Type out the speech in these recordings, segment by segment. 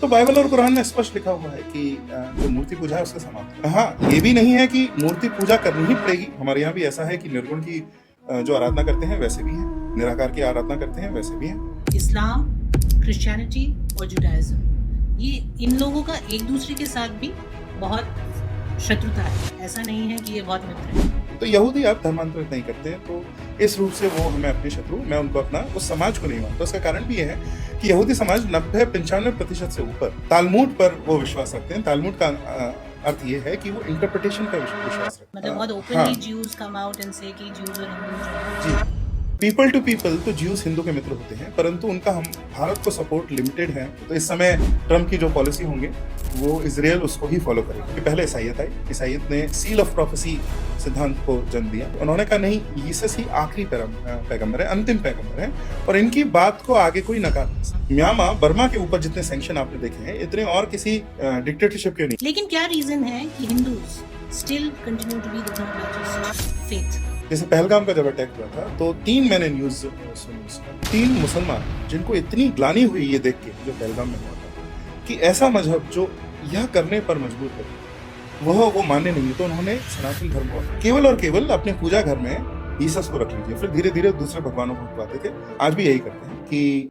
तो बाइबल और कुरान में स्पष्ट लिखा हुआ है कि जो मूर्ति पूजा है उसका समाप्त। हाँ, ये भी नहीं है कि मूर्ति पूजा करनी ही पड़ेगी। हमारे यहाँ भी ऐसा है कि निर्गुण की जो आराधना करते हैं वैसे भी हैं, निराकार की आराधना करते हैं वैसे भी हैं। इस्लाम, क्रिश्चियनिटी और जुडाइज्म, ये इन लोगों का एक दूसरे के साथ भी बहुत शत्रुता है। ऐसा नहीं है कि ये बहुत मित्र है। तो यहूदी आप धर्मांतरित नहीं करते हैं, तो इस रूप से वो हमें अपने शत्रु, मैं उनको अपना उस समाज को नहीं मानता। उसका कारण भी ये है कि यहूदी समाज 90-95% से ऊपर तालमुड पर वो विश्वास रखते हैं। तालमुड का अर्थ ये है कि वो इंटरप्रिटेशन का विश्वास रखते हैं। मतलब बहुत openly Jews come out and से कि ज्यूज और हिंदूज। जी, पीपल टू पीपल तो ज्यूज हिंदू के मित्र होते हैं, परंतु उनका हम भारत को सपोर्ट लिमिटेड है। तो इस समय ट्रम्प की जो पॉलिसी होंगे वो इजराइल उसको ही फॉलो करेगा। कि पहले ईसाइयत आई, ईसाइयत ने सील ऑफ प्रोफेसी सिद्धांत को जन्म दिया। उन्होंने कहा नहीं, यीसस ही आखिरी पैगंबर है, अंतिम पैगंबर है, और इनकी बात को आगे कोई नकार नहीं सकता। म्यांमार, बर्मा के ऊपर जितने सैंक्शन आपने देखे हैं, इतने और किसी डिक्टेटरशिप के नहीं। लेकिन क्या रीजन है कि Hindus still continue to be the largest faith? जैसे पहलगाम का जब अटैक हुआ था तो 3 मैंने न्यूज सुनी, 3 मुसलमान जिनको इतनी ग्लानि हुई ये देख के जो पहलगाम में हुआ था कि ऐसा मजहब जो यह करने पर मजबूर है वो मानने नहीं। तो उन्होंने सनातन धर्म को केवल और केवल अपने पूजा घर में ईसस को रख लीजिए, फिर धीरे धीरे दूसरे भगवानों को हटवाते थे। आज भी यही करते हैं कि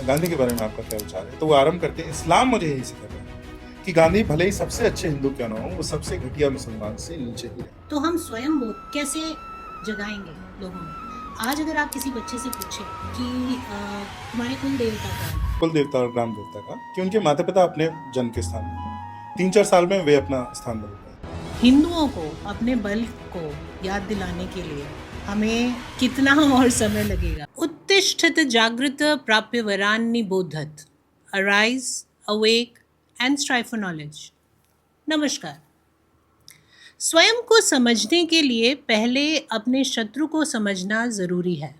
गांधी के बारे में आपका क्या विचार है? तो वो आरंभ करते हैं, इस्लाम मुझे यही सिखाता है कि गांधी भले ही सबसे अच्छे हिंदू क्यों ना हो, वो सबसे घटिया मुसलमान से नीचे ही रहे। तो हम स्वयं बोध कैसे जगाएंगे लोगों में? आज अगर आप किसी बच्चे से पूछे कि तुम्हारे कुल देवता का है, कुल देवता और ग्राम देवता का, कि उनके माता पिता अपने जन्म के स्थान में 3-4 साल में वे अपना स्थान बदल गए। हिंदुओं को अपने बल को याद दिलाने के लिए हमें कितना और समय लगेगा? उत्तिष्ठत जागृत प्राप्य वरान्नि बोधत, arise, awake and strive for knowledge. नमस्कार। स्वयं को समझने के लिए पहले अपने शत्रु को समझना ज़रूरी है।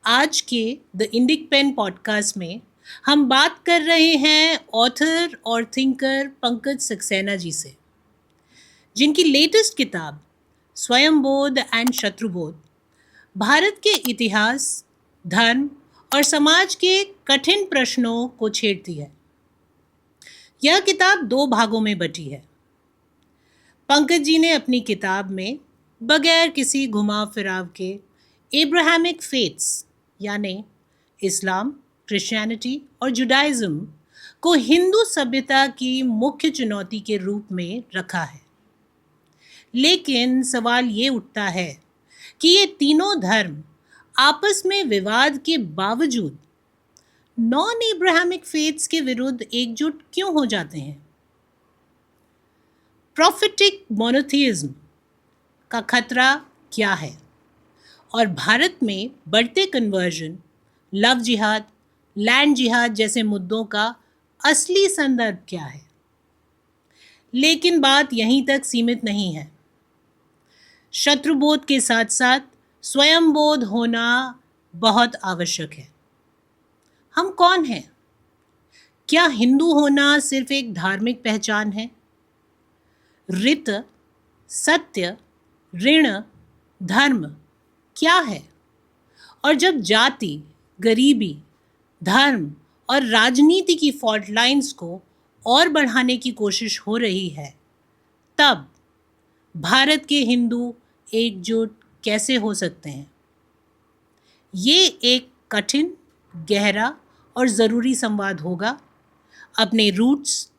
आज के द इंडिक पेन पॉडकास्ट में हम बात कर रहे हैं ऑथर और थिंकर पंकज सक्सेना जी से, जिनकी लेटेस्ट किताब स्वयंबोध एंड शत्रुबोध भारत के इतिहास, धर्म और समाज के कठिन प्रश्नों को छेड़ती है। यह किताब 2 भागों में बटी है। पंकज जी ने अपनी किताब में बगैर किसी घुमाव फिराव के एब्राहमिक फेथ्स यानी इस्लाम, क्रिश्चियनिटी और जुडाइज्म को हिंदू सभ्यता की मुख्य चुनौती के रूप में रखा है। लेकिन सवाल ये उठता है कि ये तीनों धर्म आपस में विवाद के बावजूद नॉन एब्राहमिक फेथ्स के विरुद्ध एकजुट क्यों हो जाते हैं? प्रोफेटिक मोनोथिज्म का खतरा क्या है? और भारत में बढ़ते कन्वर्जन, लव जिहाद, लैंड जिहाद जैसे मुद्दों का असली संदर्भ क्या है? लेकिन बात यहीं तक सीमित नहीं है। शत्रुबोध के साथ साथ स्वयंबोध होना बहुत आवश्यक है। हम कौन हैं? क्या हिंदू होना सिर्फ एक धार्मिक पहचान है? ऋत, सत्य, ऋण, धर्म क्या है? और जब जाति, गरीबी, धर्म और राजनीति की फॉल्ट लाइंस को और बढ़ाने की कोशिश हो रही है, तब भारत के हिंदू एकजुट कैसे हो सकते हैं? ये एक कठिन, गहरा और ज़रूरी संवाद होगा अपने रूट्स,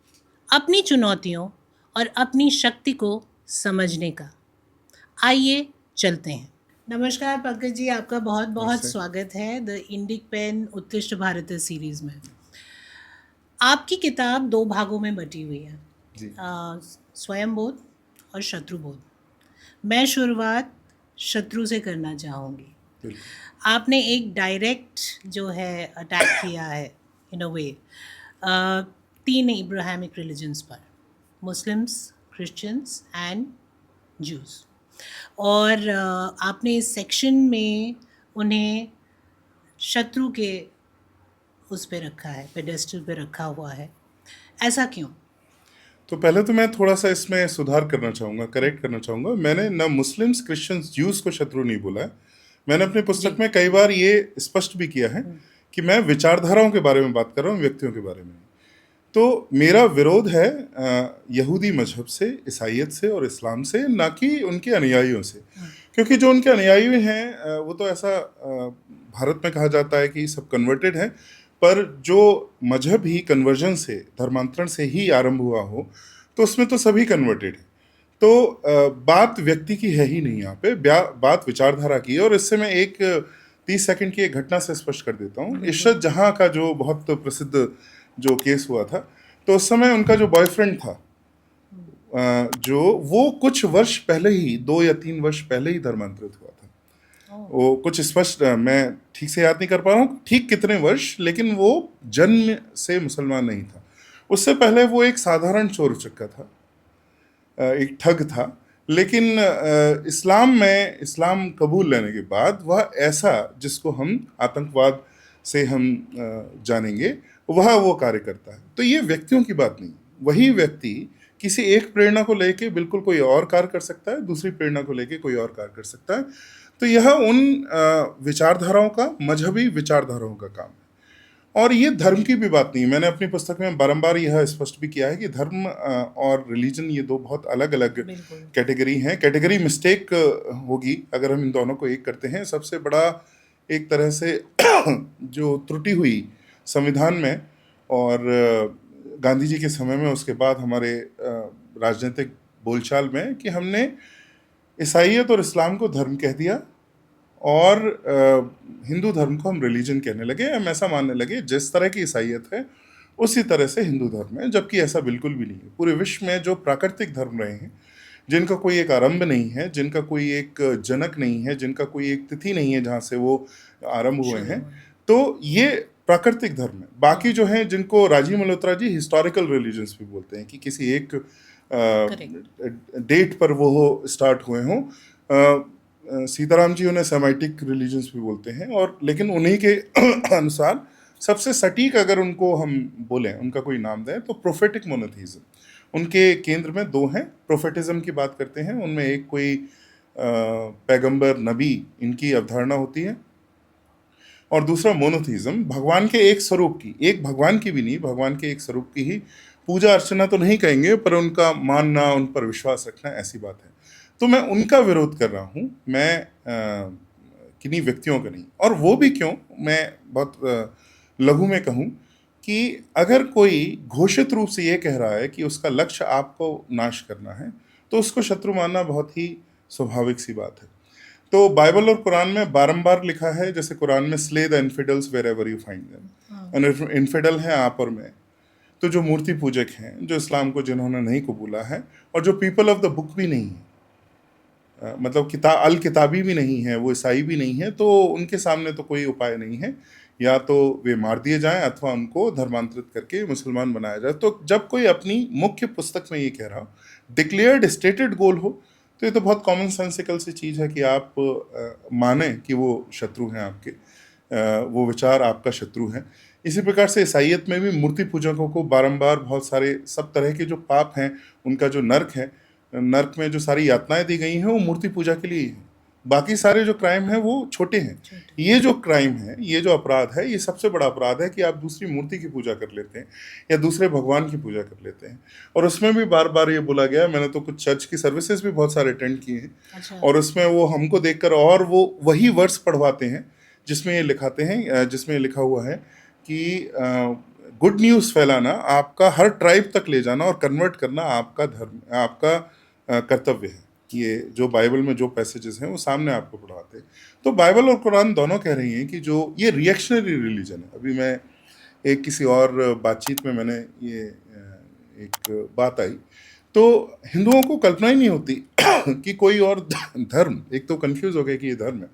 अपनी चुनौतियों और अपनी शक्ति को समझने का। आइए चलते हैं। नमस्कार पंकज जी, आपका बहुत बहुत स्वागत है द इंडिक पेन उत्कृष्ट भारत सीरीज़ में। आपकी किताब 2 भागों में बटी हुई है, स्वयंबोध और शत्रुबोध। मैं शुरुआत शत्रु से करना चाहूँगी। आपने एक डायरेक्ट जो है अटैक किया है इन अ वे 3 इब्राहिमिक रिलीजन्स पर, मुस्लिम्स, क्रिश्चियंस एंड जूस, और आपने इस सेक्शन में उन्हें शत्रु के उस पे रखा है, पेडेस्टल पे रखा हुआ है। ऐसा क्यों? तो पहले तो मैं थोड़ा सा इसमें सुधार करना चाहूँगा, करेक्ट करना चाहूँगा। मैंने ना मुस्लिम्स, क्रिश्चियंस, ज्यूस को शत्रु नहीं बोला है। मैंने अपनी पुस्तक में कई बार ये स्पष्ट भी किया है कि मैं विचारधाराओं के बारे में बात कर रहा हूँ, व्यक्तियों के बारे में। तो मेरा विरोध है यहूदी मजहब से, ईसाइयत से और इस्लाम से, ना कि उनके अनुयायियों से। क्योंकि जो उनके अनुयायी हैं वो तो ऐसा भारत में कहा जाता है कि सब कन्वर्टेड हैं, पर जो मजहब ही कन्वर्जन से, धर्मांतरण से ही आरंभ हुआ हो, तो उसमें तो सभी कन्वर्टेड हैं। तो बात व्यक्ति की है ही नहीं यहाँ पे, बात विचारधारा की है। और इससे मैं एक 30 सेकंड की एक घटना से स्पष्ट कर देता हूँ। इशरत जहाँ का जो बहुत प्रसिद्ध जो केस हुआ था, तो उस समय उनका जो बॉयफ्रेंड था, जो वो कुछ वर्ष पहले ही, 2 या 3 वर्ष पहले ही धर्मांतरित हुआ था। वो कुछ स्पष्ट मैं ठीक से याद नहीं कर पा रहा हूँ ठीक कितने वर्ष, लेकिन वो जन्म से मुसलमान नहीं था। उससे पहले वो एक साधारण चोर उचक्का था, एक ठग था। लेकिन इस्लाम कबूल लेने के बाद वह ऐसा, जिसको हम आतंकवाद से हम जानेंगे, वह वो कार्य करता है। तो ये व्यक्तियों की बात नहीं, वही व्यक्ति किसी एक प्रेरणा को लेके बिल्कुल कोई और कार्य कर सकता है, दूसरी प्रेरणा को लेके कोई और कार्य कर सकता है। तो यह उन विचारधाराओं का, मजहबी विचारधाराओं का काम है। और ये धर्म की भी बात नहीं। मैंने अपनी पुस्तक में बारंबार यह स्पष्ट भी किया है कि धर्म और रिलीजन ये दो बहुत अलग अलग कैटेगरी हैं। कैटेगरी मिस्टेक होगी अगर हम इन दोनों को एक करते हैं। सबसे बड़ा एक तरह से जो त्रुटि हुई संविधान में और गांधी जी के समय में, उसके बाद हमारे राजनीतिक बोलचाल में, कि हमने ईसाइयत और इस्लाम को धर्म कह दिया और हिंदू धर्म को हम रिलीजन कहने लगे। हम ऐसा मानने लगे जिस तरह की ईसाइयत है उसी तरह से हिंदू धर्म है, जबकि ऐसा बिल्कुल भी नहीं है। पूरे विश्व में जो प्राकृतिक धर्म रहे हैं, जिनका कोई एक आरंभ नहीं है, जिनका कोई एक जनक नहीं है, जिनका कोई एक तिथि नहीं है जहाँ से वो आरंभ हुए हैं, तो ये प्राकृतिक धर्म है। बाकी जो हैं, जिनको राजीव मल्होत्रा जी हिस्टोरिकल रिलीजन्स भी बोलते हैं, कि किसी एक डेट पर वो स्टार्ट हुए हों। सीताराम जी उन्हें सेमाइटिक रिलीजन्स भी बोलते हैं। और लेकिन उन्हीं के अनुसार सबसे सटीक अगर उनको हम बोलें, उनका कोई नाम दें, तो प्रोफेटिक मोनोथीज्म। उनके केंद्र में 2 हैं। प्रोफेटिज्म की बात करते हैं, उनमें एक कोई पैगंबर, नबी, इनकी अवधारणा होती है, और दूसरा मोनोथीज्म, भगवान के एक स्वरूप की, एक भगवान की भी नहीं, भगवान के एक स्वरूप की ही पूजा अर्चना तो नहीं कहेंगे, पर उनका मानना, उन पर विश्वास रखना, ऐसी बात है। तो मैं उनका विरोध कर रहा हूँ, मैं किन्हीं व्यक्तियों का नहीं। और वो भी क्यों, मैं बहुत लघु में कहूँ कि अगर कोई घोषित रूप से ये कह रहा है कि उसका लक्ष्य आपको नाश करना है, तो उसको शत्रु मानना बहुत ही स्वाभाविक सी बात है। तो बाइबल और कुरान में बारंबार लिखा है, जैसे कुरान में slay the infidels wherever you find them. Infidel हैं आप और मैं, तो जो मूर्ति पूजक हैं, जो इस्लाम को जिन्होंने नहीं कबूला है, और जो पीपल ऑफ द बुक भी नहीं है, मतलब अल किताबी भी नहीं है, वो ईसाई भी नहीं है, तो उनके सामने तो कोई उपाय नहीं है। या तो वे मार दिए जाएं अथवा उनको धर्मांतरित करके मुसलमान बनाया जाए। तो जब कोई अपनी मुख्य पुस्तक में ये कह रहा हो, डिक्लेयर्ड स्टेटेड गोल हो, तो ये तो बहुत कॉमन सेंसिकल सी चीज़ है कि आप माने कि वो शत्रु हैं आपके, वो विचार आपका शत्रु है। इसी प्रकार से ईसाइयत में भी मूर्ति पूजकों को बारंबार बहुत सारे सब तरह के जो पाप हैं, उनका जो नर्क है, नर्क में जो सारी यातनाएं दी गई हैं, वो मूर्ति पूजा के लिए ही है। बाकी सारे जो क्राइम हैं वो छोटे हैं। ये जो क्राइम है, ये जो अपराध है, ये सबसे बड़ा अपराध है कि आप दूसरी मूर्ति की पूजा कर लेते हैं या दूसरे भगवान की पूजा कर लेते हैं। और उसमें भी बार बार ये बोला गया, मैंने तो कुछ चर्च की सर्विसेज भी बहुत सारे अटेंड किए हैं। अच्छा। और उसमें वो हमको देखकर और वो वही वर्ड्स पढ़वाते हैं जिसमें ये लिखाते हैं, जिसमें ये लिखा हुआ है कि गुड न्यूज़ फैलाना, आपका हर ट्राइब तक ले जाना और कन्वर्ट करना आपका धर्म, आपका कर्तव्य है। ये जो बाइबल में जो पैसेजेस हैं वो सामने आपको पढ़ाते हैं। तो बाइबल और कुरान दोनों कह रही हैं कि जो ये रिएक्शनरी रिलीजन है। अभी मैं एक किसी और बातचीत में मैंने ये एक बात आई, तो हिंदुओं को कल्पना ही नहीं होती कि कोई और धर्म, एक तो कंफ्यूज हो गए कि ये धर्म है,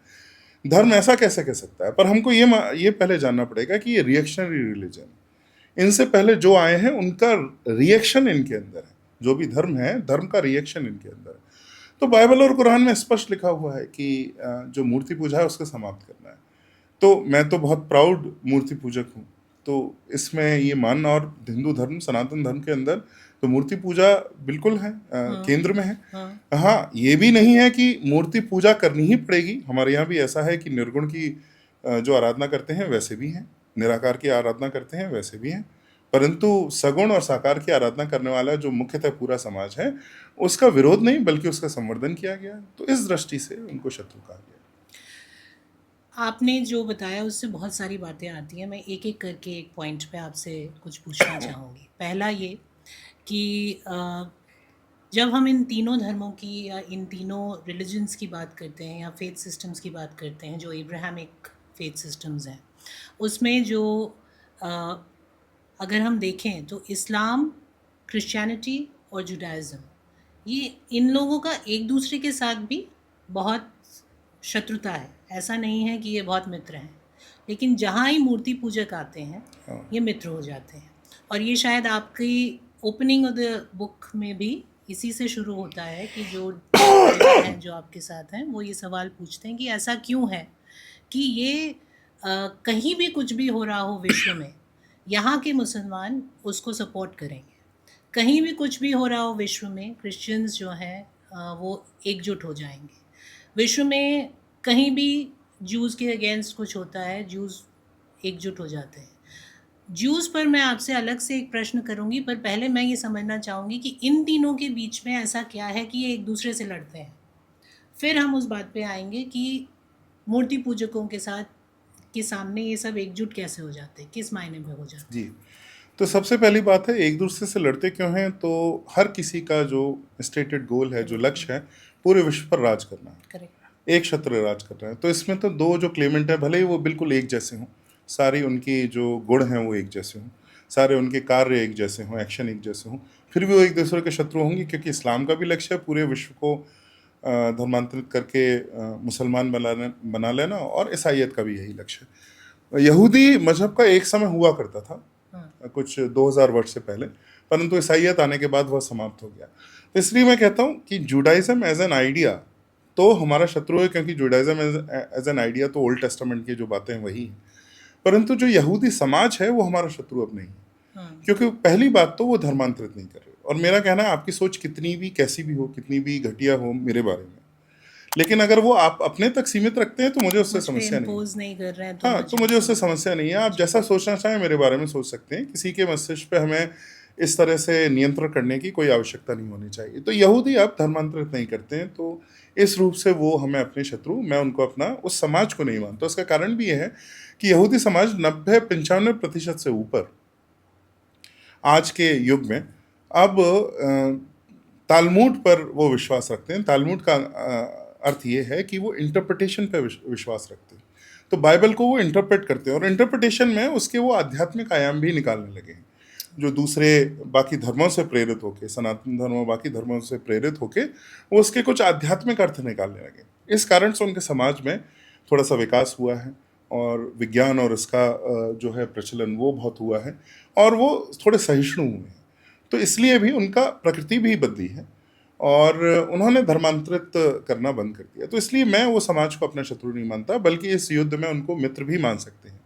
धर्म ऐसा कैसे कह सकता है। पर हमको ये पहले जानना पड़ेगा कि ये रिएक्शनरी रिलीजन, इनसे पहले जो आए हैं उनका रिएक्शन इनके अंदर है। जो भी धर्म है, धर्म का रिएक्शन इनके अंदर है। तो बाइबल और कुरान में स्पष्ट लिखा हुआ है कि जो मूर्ति पूजा है उसको समाप्त करना है। तो मैं तो बहुत प्राउड मूर्ति पूजक हूँ, तो इसमें ये मानना, और हिंदू धर्म, सनातन धर्म के अंदर तो मूर्ति पूजा बिल्कुल है, केंद्र में है। हाँ, ये भी नहीं है कि मूर्ति पूजा करनी ही पड़ेगी। हमारे यहाँ भी ऐसा है कि निर्गुण की जो आराधना करते हैं वैसे भी हैं, निराकार की आराधना करते हैं वैसे भी हैं, परंतु सगुण और साकार की आराधना करने वाला जो मुख्यतः पूरा समाज है, उसका विरोध नहीं बल्कि उसका संवर्धन किया गया। तो इस दृष्टि से उनको शत्रु कहा गया। आपने जो बताया उससे बहुत सारी बातें आती हैं। मैं एक एक करके एक पॉइंट पे आपसे कुछ पूछना चाहूँगी। पहला ये कि जब हम इन तीनों धर्मों की या इन तीनों रिलीजन्स की बात करते हैं या फेथ सिस्टम्स की बात करते हैं, जो एब्राहमिक फेथ सिस्टम्स हैं, उसमें जो अगर हम देखें तो इस्लाम, क्रिश्चियनिटी और जुडाइज़म, ये इन लोगों का एक दूसरे के साथ भी बहुत शत्रुता है। ऐसा नहीं है कि ये बहुत मित्र हैं, लेकिन जहाँ ही मूर्ति पूजक आते हैं ये मित्र हो जाते हैं। और ये शायद आपकी ओपनिंग ऑफ द बुक में भी इसी से शुरू होता है कि जो हैं जो आपके साथ हैं वो ये सवाल पूछते हैं कि ऐसा क्यों है कि ये कहीं भी कुछ भी हो रहा हो विश्व में, यहाँ के मुसलमान उसको सपोर्ट करेंगे। कहीं भी कुछ भी हो रहा हो विश्व में, क्रिश्चियंस जो हैं वो एकजुट हो जाएंगे। विश्व में कहीं भी जूस के अगेंस्ट कुछ होता है, जूस एकजुट हो जाते हैं। जूस पर मैं आपसे अलग से एक प्रश्न करूंगी, पर पहले मैं ये समझना चाहूँगी कि इन तीनों के बीच में ऐसा क्या है कि ये एक दूसरे से लड़ते हैं। फिर हम उस बात पे आएंगे कि मूर्ति पूजकों के साथ के सामने ये सब एकजुट कैसे हो जाते हैं, किस मायने में हो जाते हैं। जी, तो सबसे पहली बात है, एक दूसरे से लड़ते क्यों हैं? तो हर किसी का जो स्टेटेड गोल है, जो लक्ष्य है, पूरे विश्व पर राज करना है। करेक्ट। एक छत्र राज कर रहा है। तो इसमें तो दो जो क्लेमेंट है, भले ही वो बिल्कुल एक जैसे हों, सारी उनकी जो गुण हैं वो एक जैसे हों, सारे उनके कार्य एक जैसे हों, एक्शन एक जैसे हों, फिर भी वो एक दूसरे के शत्रु होंगे, क्योंकि इस्लाम का भी लक्ष्य है पूरे विश्व को धर्मांतरित करके मुसलमान बना लेना, और ईसाइयत का भी यही लक्ष्य है। यहूदी मजहब का एक समय हुआ करता था, कुछ 2000 वर्ष से पहले, परंतु ईसाइयत आने के बाद वह समाप्त हो गया। तो इसलिए मैं कहता हूँ कि जुडाइज्म एज एन आइडिया तो हमारा शत्रु है, क्योंकि जुडाइज्म एज एन आइडिया तो ओल्ड टेस्टामेंट की जो बातें हैं वही हैं, परंतु जो यहूदी समाज है वो हमारा शत्रु अब नहीं है। क्योंकि पहली बात तो वो धर्मांतरित नहीं कर रहे, और मेरा कहना है आपकी सोच कितनी भी कैसी भी हो, कितनी भी घटिया हो मेरे बारे में, लेकिन अगर वो आप अपने तक सीमित रखते हैं तो मुझे उससे समस्या नहीं कर रहे हैं हाँ, तो मुझे उससे समस्या नहीं है। आप जैसा सोचना चाहें मेरे बारे में सोच सकते हैं, किसी के मस्तिष्क पे हमें इस तरह से नियंत्रण करने की कोई आवश्यकता नहीं होनी चाहिए। तो यहूदी अब धर्मांतरित नहीं करते हैं, तो इस रूप से वो हमें अपने शत्रु, मैं उनको अपना उस समाज को नहीं मानता। उसका कारण भी यह है कि यहूदी समाज 90-95% से ऊपर आज के युग में अब तालमुड पर वो विश्वास रखते हैं। तालमुड का अर्थ ये है कि वो इंटरप्रिटेशन पे विश्वास रखते हैं। तो बाइबल को वो इंटरप्रेट करते हैं, और इंटरप्रिटेशन में उसके वो आध्यात्मिक आयाम भी निकालने लगे हैं, जो दूसरे बाकी धर्मों से प्रेरित होके, सनातन धर्म और बाकी धर्मों से प्रेरित होके वो उसके कुछ आध्यात्मिक अर्थ निकालने लगे। इस कारण से उनके समाज में थोड़ा सा विकास हुआ है, और विज्ञान और इसका जो है प्रचलन वो बहुत हुआ है, और वो थोड़े सहिष्णु हुए हैं। तो इसलिए भी उनका प्रकृति भी बदली है, और उन्होंने धर्मांतरित करना बंद कर दिया। तो इसलिए मैं वो समाज को अपना शत्रु नहीं मानता, बल्कि इस युद्ध में उनको मित्र भी मान सकते हैं।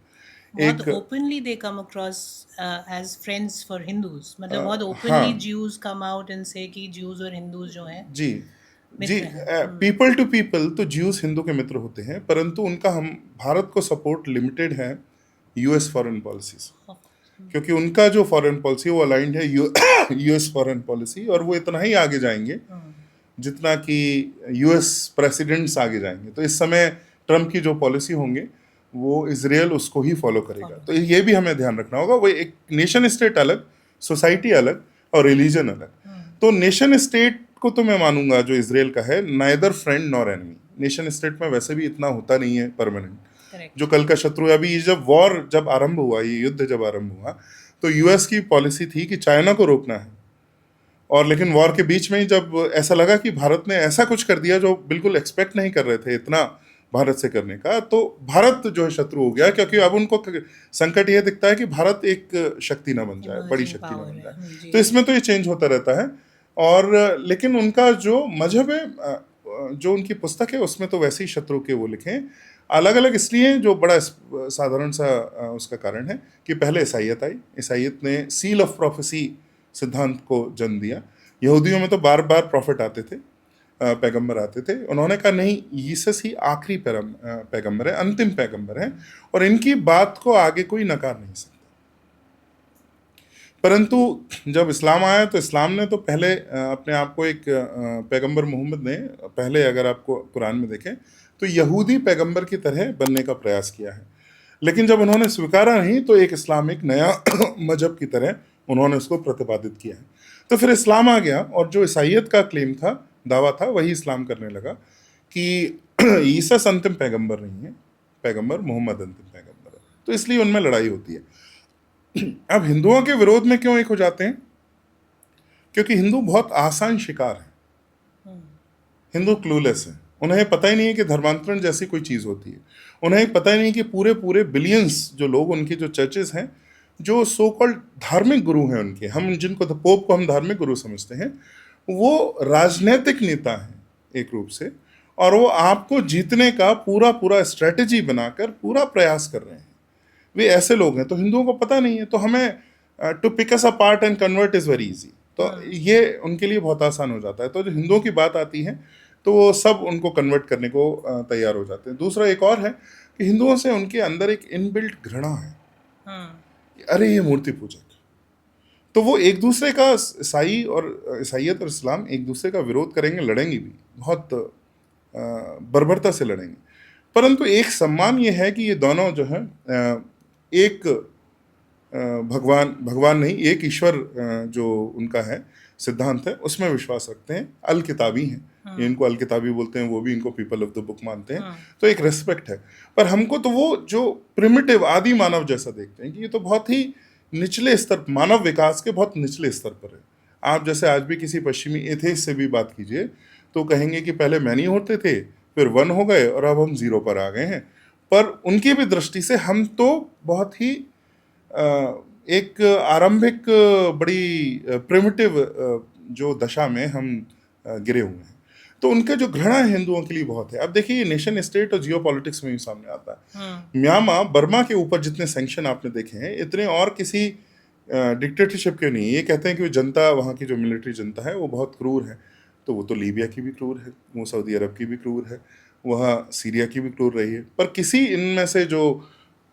बहुत openly they come across as friends for Hindus, मतलब बहुत openly Jews come out and से कि ज्यूज और हिंदूज जो हैं जी जी पीपल टू पीपल तो ज्यूज हिंदू के मित्र होते हैं, परंतु उनका हम भारत को सपोर्ट लिमिटेड है यूएस फॉरेन पॉलिसीज, क्योंकि उनका जो फॉरेन पॉलिसी वो अलाइंड है यूएस फॉरेन पॉलिसी, और वो इतना ही आगे जाएंगे जितना कि यूएस प्रेसिडेंट्स आगे जाएंगे। तो इस समय ट्रम्प की जो पॉलिसी होंगे वो इजराइल उसको ही फॉलो करेगा। तो ये भी हमें ध्यान रखना होगा। वो एक नेशन स्टेट अलग, सोसाइटी अलग, और रिलीजन अलग। तो नेशन स्टेट को तो मैं मानूंगा जो इजराइल का है, neither friend nor enemy. Nation state में वैसे भी इतना होता नहीं है परमानेंट, जो कल का शत्रु है। अभी जब आरंभ हुआ, ये युद्ध जब आरंभ हुआ, तो यूएस की पॉलिसी थी कि चाइना को रोकना है, और लेकिन वॉर के बीच में ही जब ऐसा लगा कि भारत ने ऐसा कुछ कर दिया जो बिल्कुल एक्सपेक्ट नहीं कर रहे थे इतना भारत से करने का, तो भारत जो है शत्रु हो गया, क्योंकि अब उनको संकट ये दिखता है कि भारत एक शक्ति ना बन जाए, बड़ी शक्ति ना बन जाए। तो इसमें तो ये चेंज होता रहता है। और लेकिन उनका जो मजहब है, जो उनकी पुस्तक है, उसमें तो वैसे ही शत्रु के वो लिखे अलग अलग, इसलिए जो बड़ा साधारण सा उसका कारण है कि पहले ईसाइयत आई। ईसाइयत ने सील ऑफ प्रोफेसी सिद्धांत को जन्म दिया। यहूदियों में तो बार बार प्रॉफिट आते थे, पैगंबर आते थे, उन्होंने कहा नहीं, यीसस ही आखिरी पैगंबर है, अंतिम पैगंबर है, और इनकी बात को आगे कोई नकार नहीं सकता। परंतु जब इस्लाम आया तो इस्लाम ने तो पहले अपने आप को एक पैगंबर मोहम्मद ने पहले, अगर आपको कुरान में देखें तो यहूदी पैगंबर की तरह बनने का प्रयास किया है, लेकिन जब उन्होंने स्वीकारा नहीं तो एक इस्लामिक नया मजहब की तरह उन्होंने उसको प्रतिपादित किया है। तो फिर इस्लाम आ गया, और जो ईसाइयत का क्लेम था, दावा था, वही इस्लाम करने लगा कि ईसा अंतिम पैगंबर नहीं है, पैगंबर मोहम्मद अंतिम पैगंबर है। तो इसलिए उनमें लड़ाई होती है। अब हिंदुओं के विरोध में क्यों एक हो जाते हैं? क्योंकि हिंदू बहुत आसान शिकार है, हिंदू क्लूलेस है, उन्हें पता ही नहीं है कि धर्मांतरण जैसी कोई चीज होती है, उन्हें पता ही नहीं कि पूरे पूरे बिलियंस जो लोग, उनकी जो चर्चेस हैं, जो सो कॉल्ड धार्मिक गुरु हैं उनके, हम जिनको पोप को हम धार्मिक गुरु समझते हैं, वो राजनीतिक नेता हैं एक रूप से, और वो आपको जीतने का पूरा पूरा स्ट्रेटेजी बनाकर पूरा प्रयास कर रहे हैं। वे ऐसे लोग हैं, तो हिंदुओं को पता नहीं है, तो हमें to pick us apart and convert is very easy, तो ये उनके लिए बहुत आसान हो जाता है। तो जो हिंदुओं की बात आती है तो वो सब उनको कन्वर्ट करने को तैयार हो जाते हैं। दूसरा एक और है कि हिंदुओं से उनके अंदर एक इनबिल्ट घृणा है, अरे ये मूर्ति पूजक, तो वो एक दूसरे का, ईसाई और ईसाइयत और इस्लाम एक दूसरे का विरोध करेंगे, लड़ेंगे भी, बहुत बर्बरता से लड़ेंगे, परंतु एक सम्मान ये है कि ये दोनों जो है एक भगवान नहीं, एक ईश्वर जो उनका है सिद्धांत है, उसमें विश्वास रखते हैं, अल किताबी हैं, ये इनको अल किताबी बोलते हैं, वो भी इनको पीपल ऑफ द बुक मानते हैं, तो एक रेस्पेक्ट है। पर हमको तो वो जो प्रिमिटिव आदि मानव जैसा देखते हैं कि ये तो बहुत ही निचले स्तर, मानव विकास के बहुत निचले स्तर पर है। आप जैसे आज भी किसी पश्चिमी एथेइस्ट से भी बात कीजिए तो कहेंगे कि पहले मैनी होते थे, फिर वन हो गए, और अब हम जीरो पर आ गए हैं। पर उनकी भी दृष्टि से हम तो बहुत ही एक आरंभिक बड़ी प्रिमिटिव जो दशा में हम गिरे हुए हैं। तो उनका जो घृणा है हिंदुओं के लिए बहुत है। अब देखिए, ये नेशन स्टेट और जियो पॉलिटिक्स में भी सामने आता है। म्यांमार, बर्मा के ऊपर जितने सैंक्शन आपने देखे हैं, इतने और किसी डिक्टेटरशिप के नहीं। ये कहते हैं कि वो जनता, वहाँ की जो मिलिट्री जनता है वो बहुत क्रूर है, तो वो तो लीबिया की भी क्रूर है, वो सऊदी अरब की भी क्रूर है, वहाँ सीरिया की भी क्रूर रही है। पर किसी इनमें से जो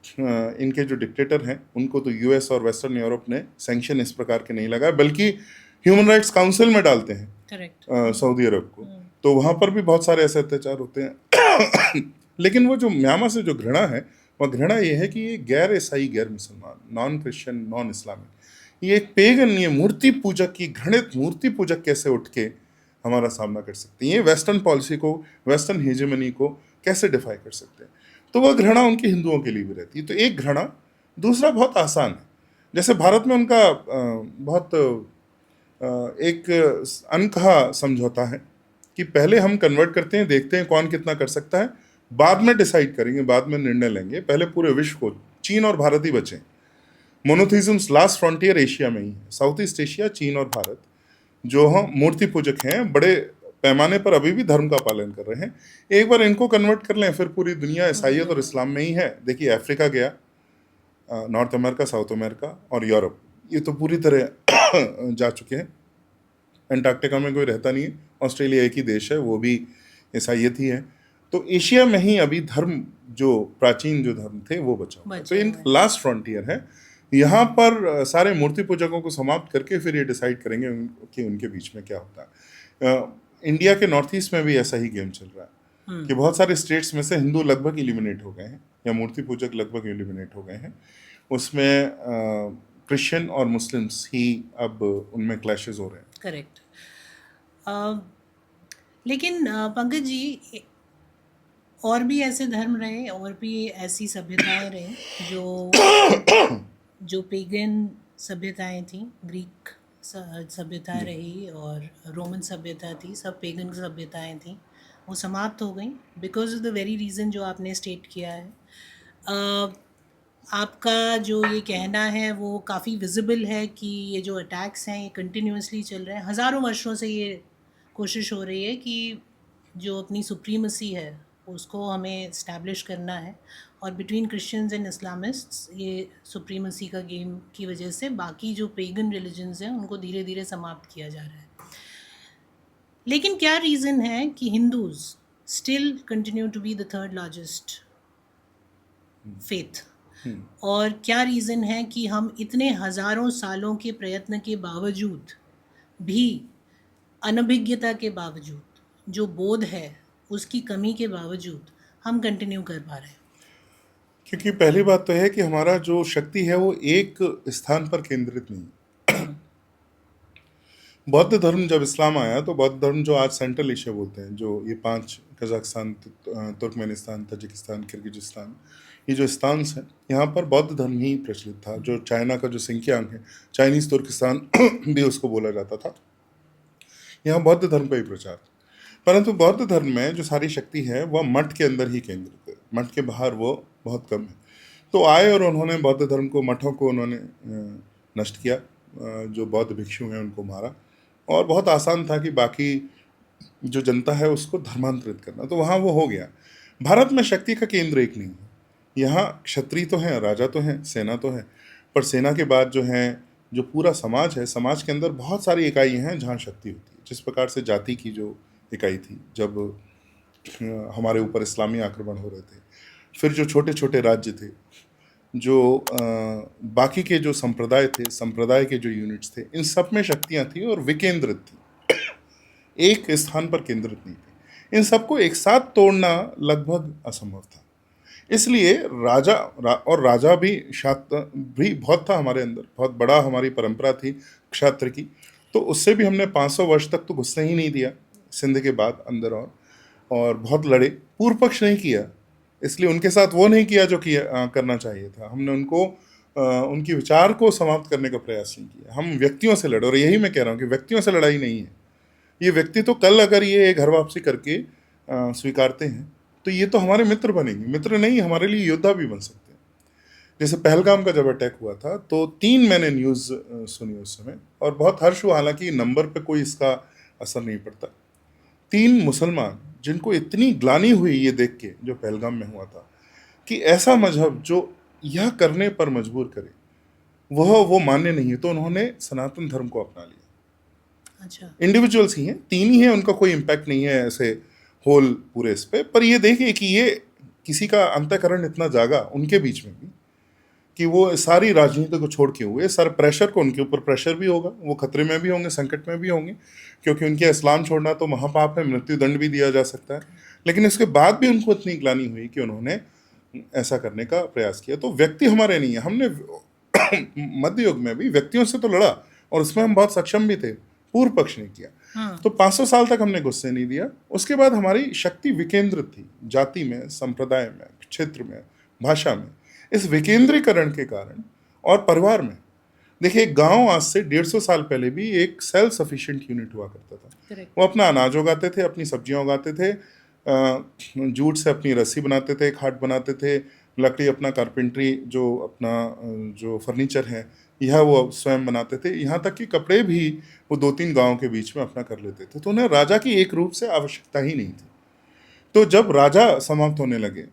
इनके जो डिक्टेटर हैं, उनको तो यूएस और वेस्टर्न यूरोप ने सैंक्शन इस प्रकार के नहीं लगाए, बल्कि ह्यूमन राइट्स काउंसिल में डालते हैं सऊदी अरब को, तो वहाँ पर भी बहुत सारे ऐसे अत्याचार होते हैं। लेकिन वो जो म्यांमार से जो घृणा है, वह घृणा ये है कि ये गैर ईसाई, गैर मुसलमान, नॉन क्रिश्चियन, नॉन इस्लामिक, ये एक पेगन, ये मूर्ति पूजक की, घृणित मूर्ति पूजक कैसे उठ के हमारा सामना कर सकते हैं, ये वेस्टर्न पॉलिसी को, वेस्टर्न हेजेमनी को कैसे डिफाई कर सकते हैं। तो वह घृणा उनकी हिंदुओं के लिए भी रहती है। तो एक घृणा। दूसरा बहुत आसान है, जैसे भारत में उनका बहुत एक अनकहा समझौता है कि पहले हम कन्वर्ट करते हैं, देखते हैं कौन कितना कर सकता है, बाद में डिसाइड करेंगे, बाद में निर्णय लेंगे, पहले पूरे विश्व को, चीन और भारत ही बचे। मोनोथिज्म्स लास्ट फ्रंटियर एशिया में ही है, साउथ ईस्ट एशिया, चीन और भारत, जो हम मूर्ति पूजक हैं, बड़े पैमाने पर अभी भी धर्म का पालन कर रहे हैं। एक बार इनको कन्वर्ट कर लें, फिर पूरी दुनिया ईसाइयत और इस्लाम में ही है। देखिए, अफ्रीका गया, नॉर्थ अमेरिका, साउथ अमेरिका और यूरोप, ये तो पूरी तरह जा चुके हैं। अंटार्कटिका में कोई रहता नहीं है, ऑस्ट्रेलिया एक ही देश है, वो भी ईसाइयत ही है। तो एशिया में ही अभी धर्म, जो प्राचीन जो धर्म थे, वो बचा हुआ है। तो इनका लास्ट फ्रंटियर है। यहाँ पर सारे मूर्ति पूजकों को समाप्त करके फिर ये डिसाइड करेंगे कि उनके बीच में क्या होता है। इंडिया के नॉर्थ ईस्ट में भी ऐसा ही गेम चल रहा है कि बहुत सारे स्टेट्स में से हिंदू लगभग एलिमिनेट हो गए हैं, या मूर्ति पूजक लगभग एलिमिनेट हो गए हैं। उसमें क्रिश्चियन और मुस्लिम्स ही अब उनमें क्लैशेस हो रहे हैं। करेक्ट। लेकिन पंकज जी, और भी ऐसे धर्म रहे, और भी ऐसी सभ्यताएं रही जो पेगन सभ्यताएं थी। ग्रीक सभ्यता रही और रोमन सभ्यता थी, सब पेगन सभ्यताएं थी, वो समाप्त हो गई because of the very reason जो आपने स्टेट किया है। आपका जो ये कहना है वो काफ़ी विजिबल है कि ये जो अटैक्स हैं ये कंटिन्यूसली चल रहे हैं। हज़ारों वर्षों से ये कोशिश हो रही है कि जो अपनी सुप्रीमेसी है उसको हमें इस्टेब्लिश करना है, और बिटवीन क्रिश्चियंस एंड इस्लामिस्ट्स ये सुप्रीमेसी का गेम की वजह से बाकी जो पेगन रिलीजन्स हैं उनको धीरे धीरे समाप्त किया जा रहा है। लेकिन क्या रीज़न है कि Hindus still continue to be the third largest faith? और क्या रीज़न है कि हम इतने हज़ारों सालों के प्रयत्न के बावजूद भी, अनभिज्ञता के बावजूद, जो बोध है उसकी कमी के बावजूद हम कंटिन्यू कर पा रहे हैं? क्योंकि पहली बात तो है कि हमारा जो शक्ति है वो एक स्थान पर केंद्रित नहीं है। बौद्ध धर्म जब इस्लाम आया तो बौद्ध धर्म जो आज सेंट्रल एशिया बोलते हैं, जो ये 5 कजाकिस्तान, तुर्कमेनिस्तान, ताजिकिस्तान, किर्गिजिस्तान, ये जो स्थान हैं, यहाँ पर बौद्ध धर्म ही प्रचलित था। जो चाइना का जो सिंकियांग है, चाइनीज तुर्किस्तान भी उसको बोला जाता था, यहाँ बौद्ध धर्म का ही प्रचार। परंतु बौद्ध धर्म में जो सारी शक्ति है वह मठ के अंदर ही केंद्रित है, मठ के बाहर वो बहुत कम है। तो आए और उन्होंने बौद्ध धर्म को, मठों को उन्होंने नष्ट किया, जो बौद्ध भिक्षु हैं उनको मारा, और बहुत आसान था कि बाकी जो जनता है उसको धर्मांतरित करना, तो वहाँ वो हो गया। भारत में शक्ति का केंद्र एक नहीं है, यहाँ क्षत्रिय तो हैं, राजा तो हैं, सेना तो है, पर सेना के बाद जो है, जो पूरा समाज है, समाज के अंदर बहुत सारी इकाई हैं जहाँ शक्ति होती है। जिस प्रकार से जाति की जो इकाई थी, जब हमारे ऊपर इस्लामी आक्रमण हो रहे थे, फिर जो छोटे छोटे राज्य थे, जो बाकी के जो संप्रदाय थे, संप्रदाय के जो यूनिट्स थे, इन सब में शक्तियाँ थी और विकेंद्रित थी, एक स्थान पर केंद्रित नहीं थी। इन सबको एक साथ तोड़ना लगभग असंभव था। इसलिए राजा भी शाक्त भी बहुत था हमारे अंदर, बहुत बड़ा हमारी परंपरा थी क्षात्र की, तो उससे भी हमने 500 वर्ष तक तो घुसने ही नहीं दिया सिंध के बाद अंदर, और बहुत लड़े, पूर्व पक्ष नहीं किया, इसलिए उनके साथ वो नहीं किया जो किया करना चाहिए था। हमने उनको उनकी विचार को समाप्त करने का प्रयास नहीं किया, हम व्यक्तियों से लड़े। और यही मैं कह रहा हूँ कि व्यक्तियों से लड़ाई नहीं है ये। व्यक्ति तो कल अगर ये घर वापसी करके स्वीकारते हैं तो ये तो हमारे मित्र बनेंगे, मित्र नहीं, हमारे लिए योद्धा भी बन सकते हैं। जैसे पहलगाम का जब अटैक हुआ था तो 3 मैंने न्यूज़ सुनी उस समय, और बहुत हर्ष हुआ, हालांकि नंबर पे कोई इसका असर नहीं पड़ता। 3 मुसलमान जिनको इतनी ग्लानि हुई ये देख के, जो पहलगाम में हुआ था, कि ऐसा मजहब जो यह करने पर मजबूर करे, वो मान्य नहीं है, तो उन्होंने सनातन धर्म को अपना लिया। अच्छा, इंडिविजुअल्स ही हैं, 3 ही हैं, उनका कोई इम्पैक्ट नहीं है ऐसे होल पूरे इस पे। पर ये देखिए कि ये किसी का अंतःकरण इतना जागा उनके बीच में भी, कि वो सारी राजनीति को छोड़ के हुए, सर प्रेशर को, उनके ऊपर प्रेशर भी होगा, वो खतरे में भी होंगे, संकट में भी होंगे, क्योंकि उनके इस्लाम छोड़ना तो महापाप है, मृत्यु दंड भी दिया जा सकता है। लेकिन इसके बाद भी उनको इतनी ग्लानि हुई कि उन्होंने ऐसा करने का प्रयास किया। तो व्यक्ति हमारे नहीं है, हमने मध्य युग में भी व्यक्तियों से तो लड़ा, और उसमें हम बहुत सक्षम भी थे, पूर्व पक्ष नहीं किया। तो 500 साल तक हमने गुस्से नहीं दिया। उसके बाद हमारी शक्ति विकेंद्रित थी, जाति में, संप्रदाय में, क्षेत्र में, भाषा में। इस विकेंद्रीकरण के कारण, और परिवार में, देखिए गांव आज से 150 साल पहले भी एक सेल्फ सफिशिएंट यूनिट हुआ करता था। करेक्ट। वो अपना अनाज उगाते थे, अपनी सब्जियां उगाते थे, जूट से अपनी रस्सी बनाते थे, खाट बनाते थे, लकड़ी अपना कारपेंट्री, जो अपना जो फर्नीचर है यह वो स्वयं बनाते थे, यहाँ तक कि कपड़े भी वो 2-3 गांवों के बीच में अपना कर लेते थे। तो उन्हें राजा की एक रूप से आवश्यकता ही नहीं थी। तो जब राजा समाप्त होने लगे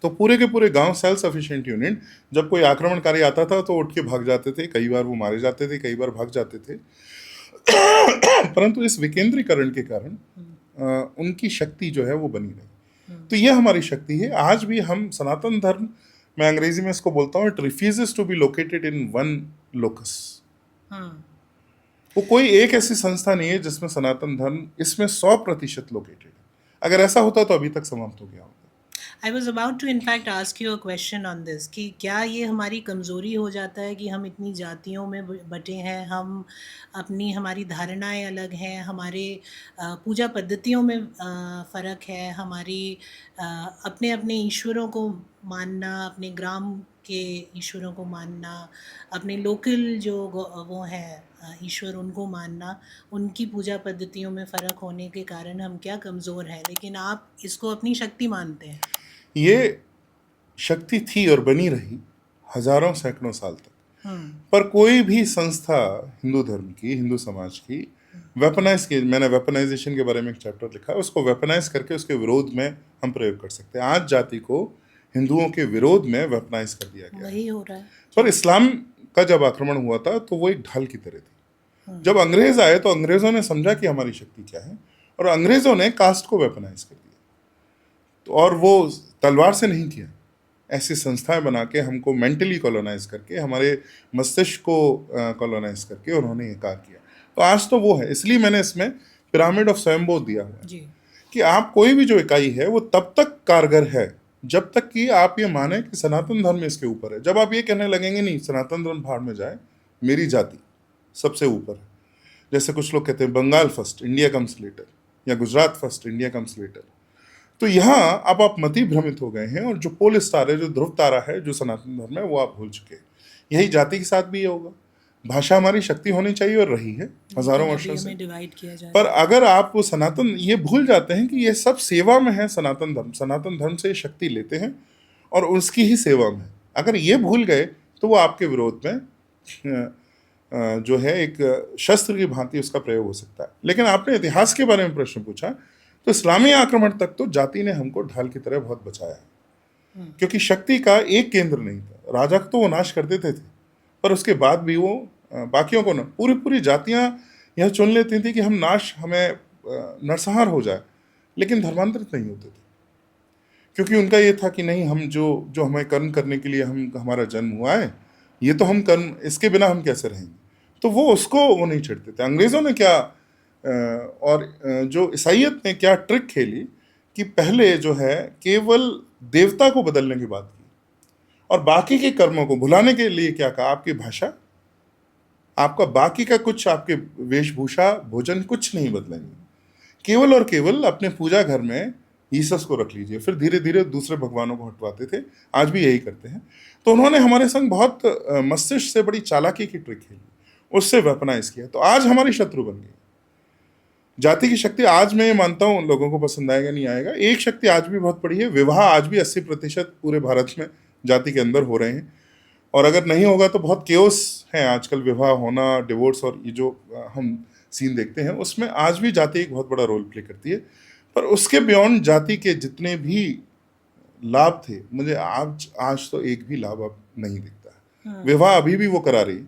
तो पूरे के पूरे गांव सेल्फ सफिशिएंट यूनिट, जब कोई आक्रमणकारी आता था तो उठ के भाग जाते थे, कई बार वो मारे जाते थे, कई बार भाग जाते थे। परंतु इस विकेंद्रीकरण के कारण उनकी शक्ति जो है वो बनी रही। तो ये हमारी शक्ति है। आज भी हम सनातन धर्म, मैं अंग्रेजी में इसको बोलता हूँ, it refuses to be located in one locus. वो कोई एक ऐसी संस्था नहीं है जिसमें सनातन धर्म इसमें 100% लोकेटेड है। अगर ऐसा होता तो अभी तक समाप्त हो गया होता। I was about to in fact ask you a question on this, कि क्या ये हमारी कमज़ोरी हो जाता है कि हम इतनी जातियों में बटे हैं, हम हमारी धारणाएं अलग हैं, हमारे पूजा पद्धतियों में फ़र्क है, हमारी अपने अपने ईश्वरों को मानना, अपने ग्राम के ईश्वरों को मानना, अपने लोकल जो वो है ईश्वर उनको मानना, उनकी पूजा पद्धतियों में फ़र्क होने के कारण हम क्या कमज़ोर हैं, लेकिन आप इसको अपनी शक्ति मानते हैं। ये शक्ति थी और बनी रही हजारों सैकड़ों साल तक। पर कोई भी संस्था हिंदू धर्म की, हिंदू समाज की वेपनाइज की, मैंने वेपनाइजेशन के बारे में एक चैप्टर लिखा है, उसको वेपनाइज करके उसके विरोध में हम प्रयोग कर सकते हैं। आज जाति को हिंदुओं के विरोध में वेपनाइज कर दिया गया, वही हो रहा है। पर इस्लाम का जब आक्रमण हुआ था तो वो एक ढाल की तरह थी। जब अंग्रेज आए तो अंग्रेजों ने समझा कि हमारी शक्ति क्या है, और अंग्रेजों ने कास्ट को वेपनाइज कर दिया। तो और वो तलवार से नहीं किया, ऐसी संस्थाएं बना के हमको मेंटली कॉलोनाइज करके, हमारे मस्तिष्क को कॉलोनाइज करके उन्होंने ये कार्य किया। तो आज तो वो है, इसलिए मैंने इसमें पिरामिड ऑफ स्वयंबोध दिया हुआ है जी। कि आप कोई भी जो इकाई है वो तब तक कारगर है जब तक कि आप ये माने कि सनातन धर्म इसके ऊपर है। जब आप ये कहने लगेंगे नहीं सनातन धर्म भाड़ में जाए, मेरी जाति सबसे ऊपर है, जैसे कुछ लोग कहते हैं Bengal first India comes later, या Gujarat first India comes later, तो यहाँ अब आप मति भ्रमित हो गए हैं, और जो पोल स्टार है, जो ध्रुव तारा है, जो सनातन धर्म है, वो आप भूल चुके हैं। यही जाति के साथ भी ये होगा। भाषा हमारी शक्ति होनी चाहिए और रही है हजारों वर्षों से, डिवाइड किया जाए। पर अगर आप वो सनातन ये भूल जाते हैं कि ये सब सेवा में है, सनातन धर्म से शक्ति लेते हैं और उसकी ही सेवा में, अगर ये भूल गए तो वो आपके विरोध में जो है एक शस्त्र की भांति उसका प्रयोग हो सकता है। लेकिन आपने इतिहास के बारे में प्रश्न पूछा, तो इस्लामी आक्रमण तक तो जाति ने हमको ढाल की तरह बहुत बचाया है, क्योंकि शक्ति का एक केंद्र नहीं था। राजा तो वो नाश कर देते थे, पर उसके बाद भी वो बाकियों को न पूरी जातियां यह चुन लेती थी कि हमें नरसंहार हो जाए, लेकिन धर्मांतरित नहीं होते थे, क्योंकि उनका ये था कि नहीं, हम जो हमें कर्म करने के लिए हमारा जन्म हुआ है, ये तो हम कर्म, इसके बिना हम कैसे रहेंगे। तो वो उसको वो नहीं छेड़ते थे। अंग्रेजों ने क्या और जो ईसाइयत ने क्या ट्रिक खेली कि पहले जो है केवल देवता को बदलने की बात की, और बाकी के कर्मों को भुलाने के लिए क्या कहा, आपकी भाषा, आपका बाकी का कुछ, आपके वेशभूषा, भोजन कुछ नहीं बदलेंगे, केवल और केवल अपने पूजा घर में ईसस को रख लीजिए। फिर धीरे धीरे दूसरे भगवानों को हटवाते थे, आज भी यही करते हैं। तो उन्होंने हमारे संग बहुत मस्तिष्क से बड़ी चालाकी की ट्रिक खेली, उससे वेपनाइज किया, तो आज हमारी शत्रु बन गई। जाति की शक्ति आज मैं ये मानता हूँ, लोगों को पसंद आएगा नहीं आएगा, एक शक्ति आज भी बहुत बड़ी है। विवाह आज भी 80% पूरे भारत में जाति के अंदर हो रहे हैं, और अगर नहीं होगा तो बहुत केओस है आजकल, विवाह होना, डिवोर्स, और ये जो हम सीन देखते हैं उसमें आज भी जाति एक बहुत बड़ा रोल प्ले करती है। पर उसके बियॉन्ड जाति के जितने भी लाभ थे, मुझे आज तो एक भी लाभ अब नहीं दिखता है। विवाह अभी भी वो करा रही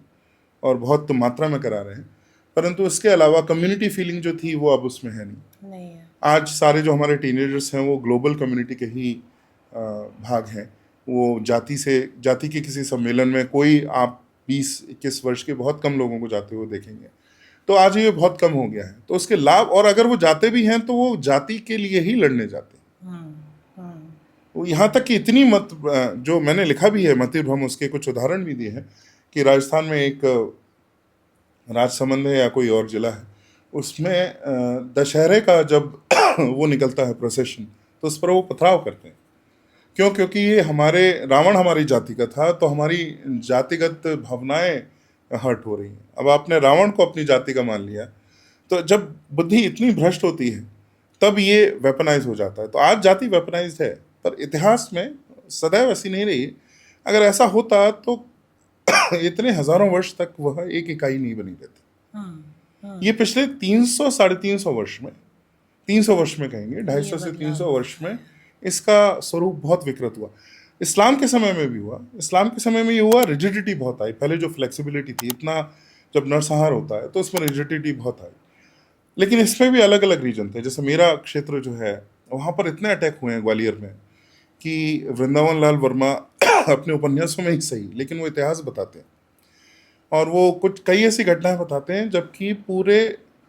और बहुत मात्रा में करा रहे हैं, परंतु इसके अलावा कम्युनिटी फीलिंग जो थी वो अब उसमें है नहीं है। आज सारे जो हमारे टीनेजर्स हैं वो ग्लोबल कम्युनिटी के ही भाग हैं। वो जाति के किसी सम्मेलन में कोई आप 20-21 वर्ष के बहुत कम लोगों को जाते हुए देखेंगे, तो आज ये बहुत कम हो गया है। तो उसके लाभ, और अगर वो जाते भी हैं तो वो जाति के लिए ही लड़ने जाते हैं। वो यहाँ तक कि इतनी जो मैंने लिखा भी है मति भ्रम, उसके कुछ उदाहरण भी दिए हैं कि राजस्थान में एक राजसमंद है या कोई और जिला है, उसमें दशहरे का जब वो निकलता है प्रोसेशन, तो उस पर वो पथराव करते हैं। क्यों? क्योंकि ये रावण हमारी जाति का था, तो हमारी जातिगत भावनाएं हर्ट हो रही हैं। अब आपने रावण को अपनी जाति का मान लिया, तो जब बुद्धि इतनी भ्रष्ट होती है तब ये वेपनाइज हो जाता है। तो आज जाति वेपनाइज है, पर इतिहास में सदैव ऐसी नहीं रही। अगर ऐसा होता तो इतने हजारों वर्ष तक वह एक इकाई नहीं बनी रहती। ये पिछले 300-350 वर्ष में, 300 वर्ष में कहेंगे, 250 से 300 वर्ष में इसका स्वरूप बहुत विकृत हुआ। इस्लाम के समय में भी हुआ। इस्लाम के समय में ये हुआ, रिजिडिटी बहुत आई। पहले जो फ्लेक्सिबिलिटी थी, इतना जब नरसंहार होता है तो उसमें रिजिडिटी बहुत आई। लेकिन इसमें भी अलग अलग रीजन थे। जैसे मेरा क्षेत्र जो है, वहाँ पर इतने अटैक हुए हैं ग्वालियर में कि वृंदावन लाल वर्मा अपने उपन्यासों में ही सही, लेकिन वो इतिहास बताते हैं, और वो कई ऐसी घटनाएं बताते हैं जबकि पूरे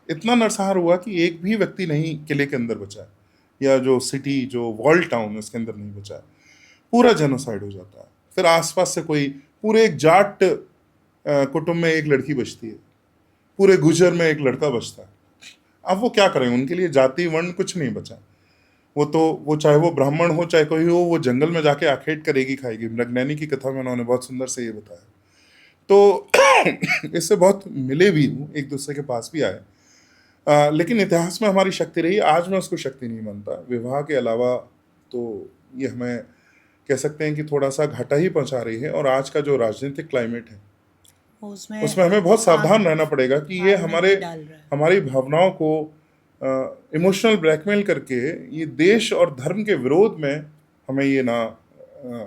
इतना नरसंहार हुआ कि एक भी व्यक्ति नहीं किले के अंदर बचा है, या जो सिटी, जो वॉल टाउन है उसके अंदर नहीं बचा है। पूरा जेनोसाइड हो जाता है। फिर आसपास से कोई, पूरे एक जाट कुटुंब में एक लड़की बचती है, पूरे गुजर में एक लड़का बचता है। अब वो क्या करें, उनके लिए जाति वर्ण कुछ नहीं बचा। वो चाहे वो ब्राह्मण हो चाहे कोई हो, वो जंगल में जाके आखेट करेगी, खाएगी। मृगनैनी की कथा में उन्होंने बहुत सुंदर से ये बताया। तो इससे बहुत मिले भी हूँ, एक दूसरे के पास भी आए। लेकिन इतिहास में हमारी शक्ति रही, आज मैं उसको शक्ति नहीं मानता। विवाह के अलावा तो ये हमें कह सकते हैं कि थोड़ा सा घाटा ही पहुंचा रही है। और आज का जो राजनीतिक क्लाइमेट है उसमें हमें बहुत सावधान रहना पड़ेगा कि ये हमारी भावनाओं को इमोशनल ब्लैकमेल करके ये देश और धर्म के विरोध में हमें ये ना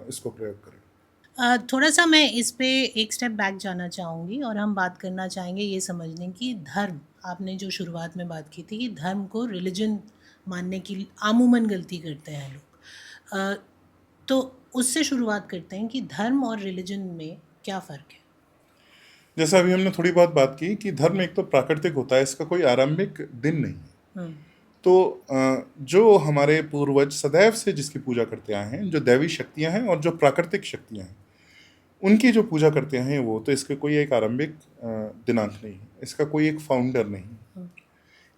इसको प्रयोग करें। थोड़ा सा मैं इस पे एक स्टेप बैक जाना चाहूँगी और हम बात करना चाहेंगे ये समझने की धर्म, आपने जो शुरुआत में बात की थी कि धर्म को रिलीजन मानने की आमूमन गलती करते हैं लोग। तो उससे शुरुआत करते हैं कि धर्म और रिलीजन में क्या फ़र्क है? जैसा अभी हमने थोड़ी बहुत बात की कि धर्म एक तो प्राकृतिक होता है, इसका कोई आरंभिक दिन नहीं है। हुँ, तो जो हमारे पूर्वज सदैव से जिसकी पूजा करते आए हैं, जो दैवी शक्तियां हैं और जो प्राकृतिक शक्तियां हैं, उनकी जो पूजा करते हैं वो, तो इसके कोई एक आरंभिक दिनांक नहीं है, इसका कोई एक फाउंडर नहीं है। हुँ,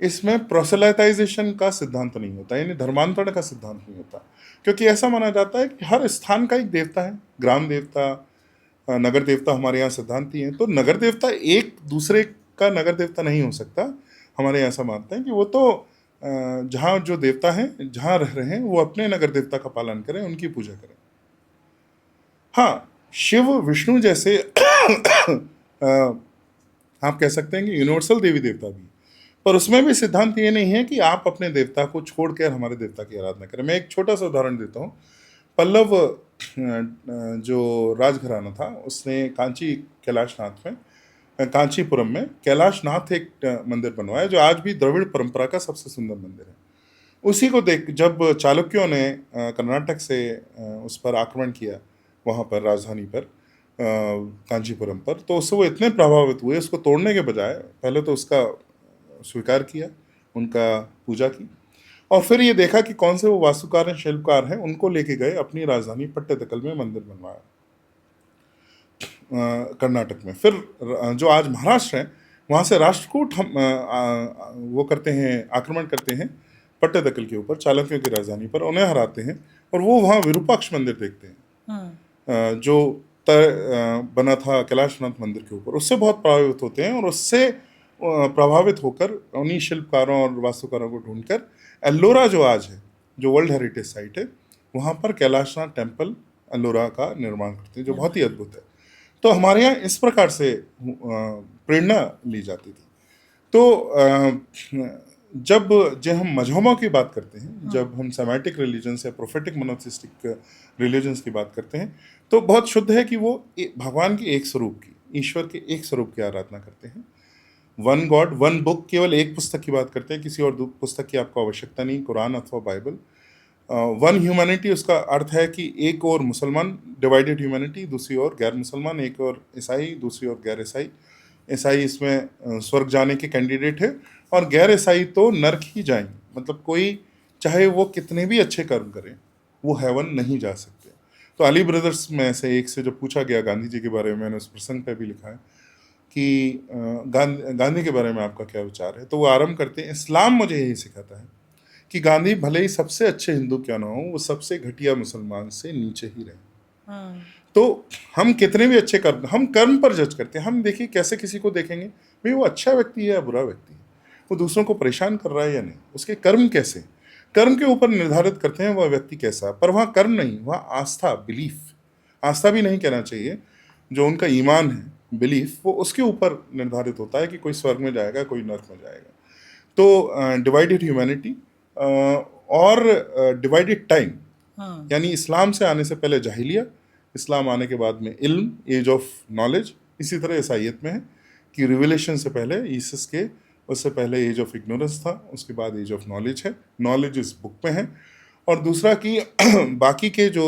इसमें प्रोसेलाइटाइजेशन का सिद्धांत नहीं होता, यानी धर्मांतरण का सिद्धांत नहीं होता, क्योंकि ऐसा माना जाता है कि हर स्थान का एक देवता है। ग्राम देवता, नगर देवता हमारे यहाँ सिद्धांत ही है, तो नगर देवता एक दूसरे का नगर देवता नहीं हो सकता। हमारे यहाँ ऐसा मानते हैं कि वो तो जहाँ जो देवता हैं, जहाँ रह रहे हैं, वो अपने नगर देवता का पालन करें, उनकी पूजा करें। हाँ, शिव विष्णु जैसे आप कह सकते हैं कि यूनिवर्सल देवी देवता भी, पर उसमें भी सिद्धांत ये नहीं है कि आप अपने देवता को छोड़कर हमारे देवता की आराधना करें। मैं एक छोटा सा उदाहरण देता हूँ। पल्लव जो राजघराना था, उसने कांची कैलाशनाथ में, कांचीपुरम में कैलाशनाथ एक मंदिर बनवाया, जो आज भी द्रविड़ परंपरा का सबसे सुंदर मंदिर है। उसी को देख जब चालुक्यों ने कर्नाटक से उस पर आक्रमण किया, वहाँ पर राजधानी पर, कांचीपुरम पर, तो उससे वो इतने प्रभावित हुए, उसको तोड़ने के बजाय पहले तो उसका स्वीकार किया, उनका पूजा की, और फिर ये देखा कि कौन से वो वास्तुकार हैं, शिल्पकार हैं, उनको लेके गए अपनी राजधानी पट्टदकल में मंदिर बनवाया कर्नाटक में। फिर जो आज महाराष्ट्र है, वहाँ से राष्ट्रकूट हम वो करते हैं, आक्रमण करते हैं पट्टदकल के ऊपर, चालुक्यों की राजधानी पर, उन्हें हराते हैं, और वो वहाँ विरूपाक्ष मंदिर देखते हैं, जो बना था कैलाशनाथ मंदिर के ऊपर। उससे बहुत प्रभावित होते हैं, और उससे प्रभावित होकर उन्हीं शिल्पकारों और वास्तुकारों को ढूंढकर एल्लोरा जो आज है, जो वर्ल्ड हेरिटेज साइट है, वहाँ पर कैलाशनाथ टेम्पल एल्लोरा का निर्माण करते हैं, जो बहुत ही अद्भुत है। तो हमारे यहाँ इस प्रकार से प्रेरणा ली जाती थी। तो जब जब हम मजहबों की बात करते हैं, जब हम सेमेटिक रिलीजन्स या प्रोफेटिक मोनोथिस्टिक रिलीजन्स की बात करते हैं, तो बहुत शुद्ध है कि वो भगवान के एक स्वरूप की, ईश्वर के एक स्वरूप की आराधना करते हैं। वन गॉड वन बुक, केवल एक पुस्तक की बात करते हैं, किसी और पुस्तक की आपको आवश्यकता नहीं, कुरान अथवा बाइबल। वन ह्यूमैनिटी, उसका अर्थ है कि एक और मुसलमान, डिवाइडेड ह्यूमैनिटी, दूसरी ओर गैर मुसलमान, एक और ईसाई, दूसरी ओर गैर ईसाई। ईसाई इसमें स्वर्ग जाने के कैंडिडेट है, और गैर ईसाई तो नर्क ही जाएंगे, मतलब कोई चाहे वो कितने भी अच्छे कर्म करें, वो हेवन नहीं जा सकते। तो अली ब्रदर्स में से एक से जब पूछा गया गांधी जी के बारे में, मैंने उस प्रसंग पर भी लिखा है कि गांधी के बारे में आपका क्या विचार है, तो वो आरंभ करते हैं, इस्लाम मुझे यही सिखाता है कि गांधी भले ही सबसे अच्छे हिंदू क्यों ना हो, वो सबसे घटिया मुसलमान से नीचे ही रहे। तो हम कितने भी अच्छे कर्म, हम कर्म पर जज करते हैं। हम देखिए कैसे किसी को देखेंगे, भाई वो अच्छा व्यक्ति है या बुरा व्यक्ति है, वो दूसरों को परेशान कर रहा है या नहीं, उसके कर्म कैसे, कर्म के ऊपर निर्धारित करते हैं वह व्यक्ति कैसा। पर वहाँ कर्म नहीं, वहाँ आस्था, बिलीफ, आस्था भी नहीं कहना चाहिए, जो उनका ईमान है, बिलीफ, वो उसके ऊपर निर्धारित होता है कि कोई स्वर्ग में जाएगा, कोई नर्क में जाएगा। तो डिवाइडेड ह्यूमैनिटी और डिवाइडेड टाइम, यानी इस्लाम से आने से पहले जाहिलिया, इस्लाम आने के बाद में इल्म, एज ऑफ नॉलेज। इसी तरह ईसाइयत में है कि रिविलेशन से पहले, ईसस के उससे पहले एज ऑफ इग्नोरेंस था, उसके बाद एज ऑफ नॉलेज है, नॉलेज इस बुक में है। और दूसरा कि बाकी के जो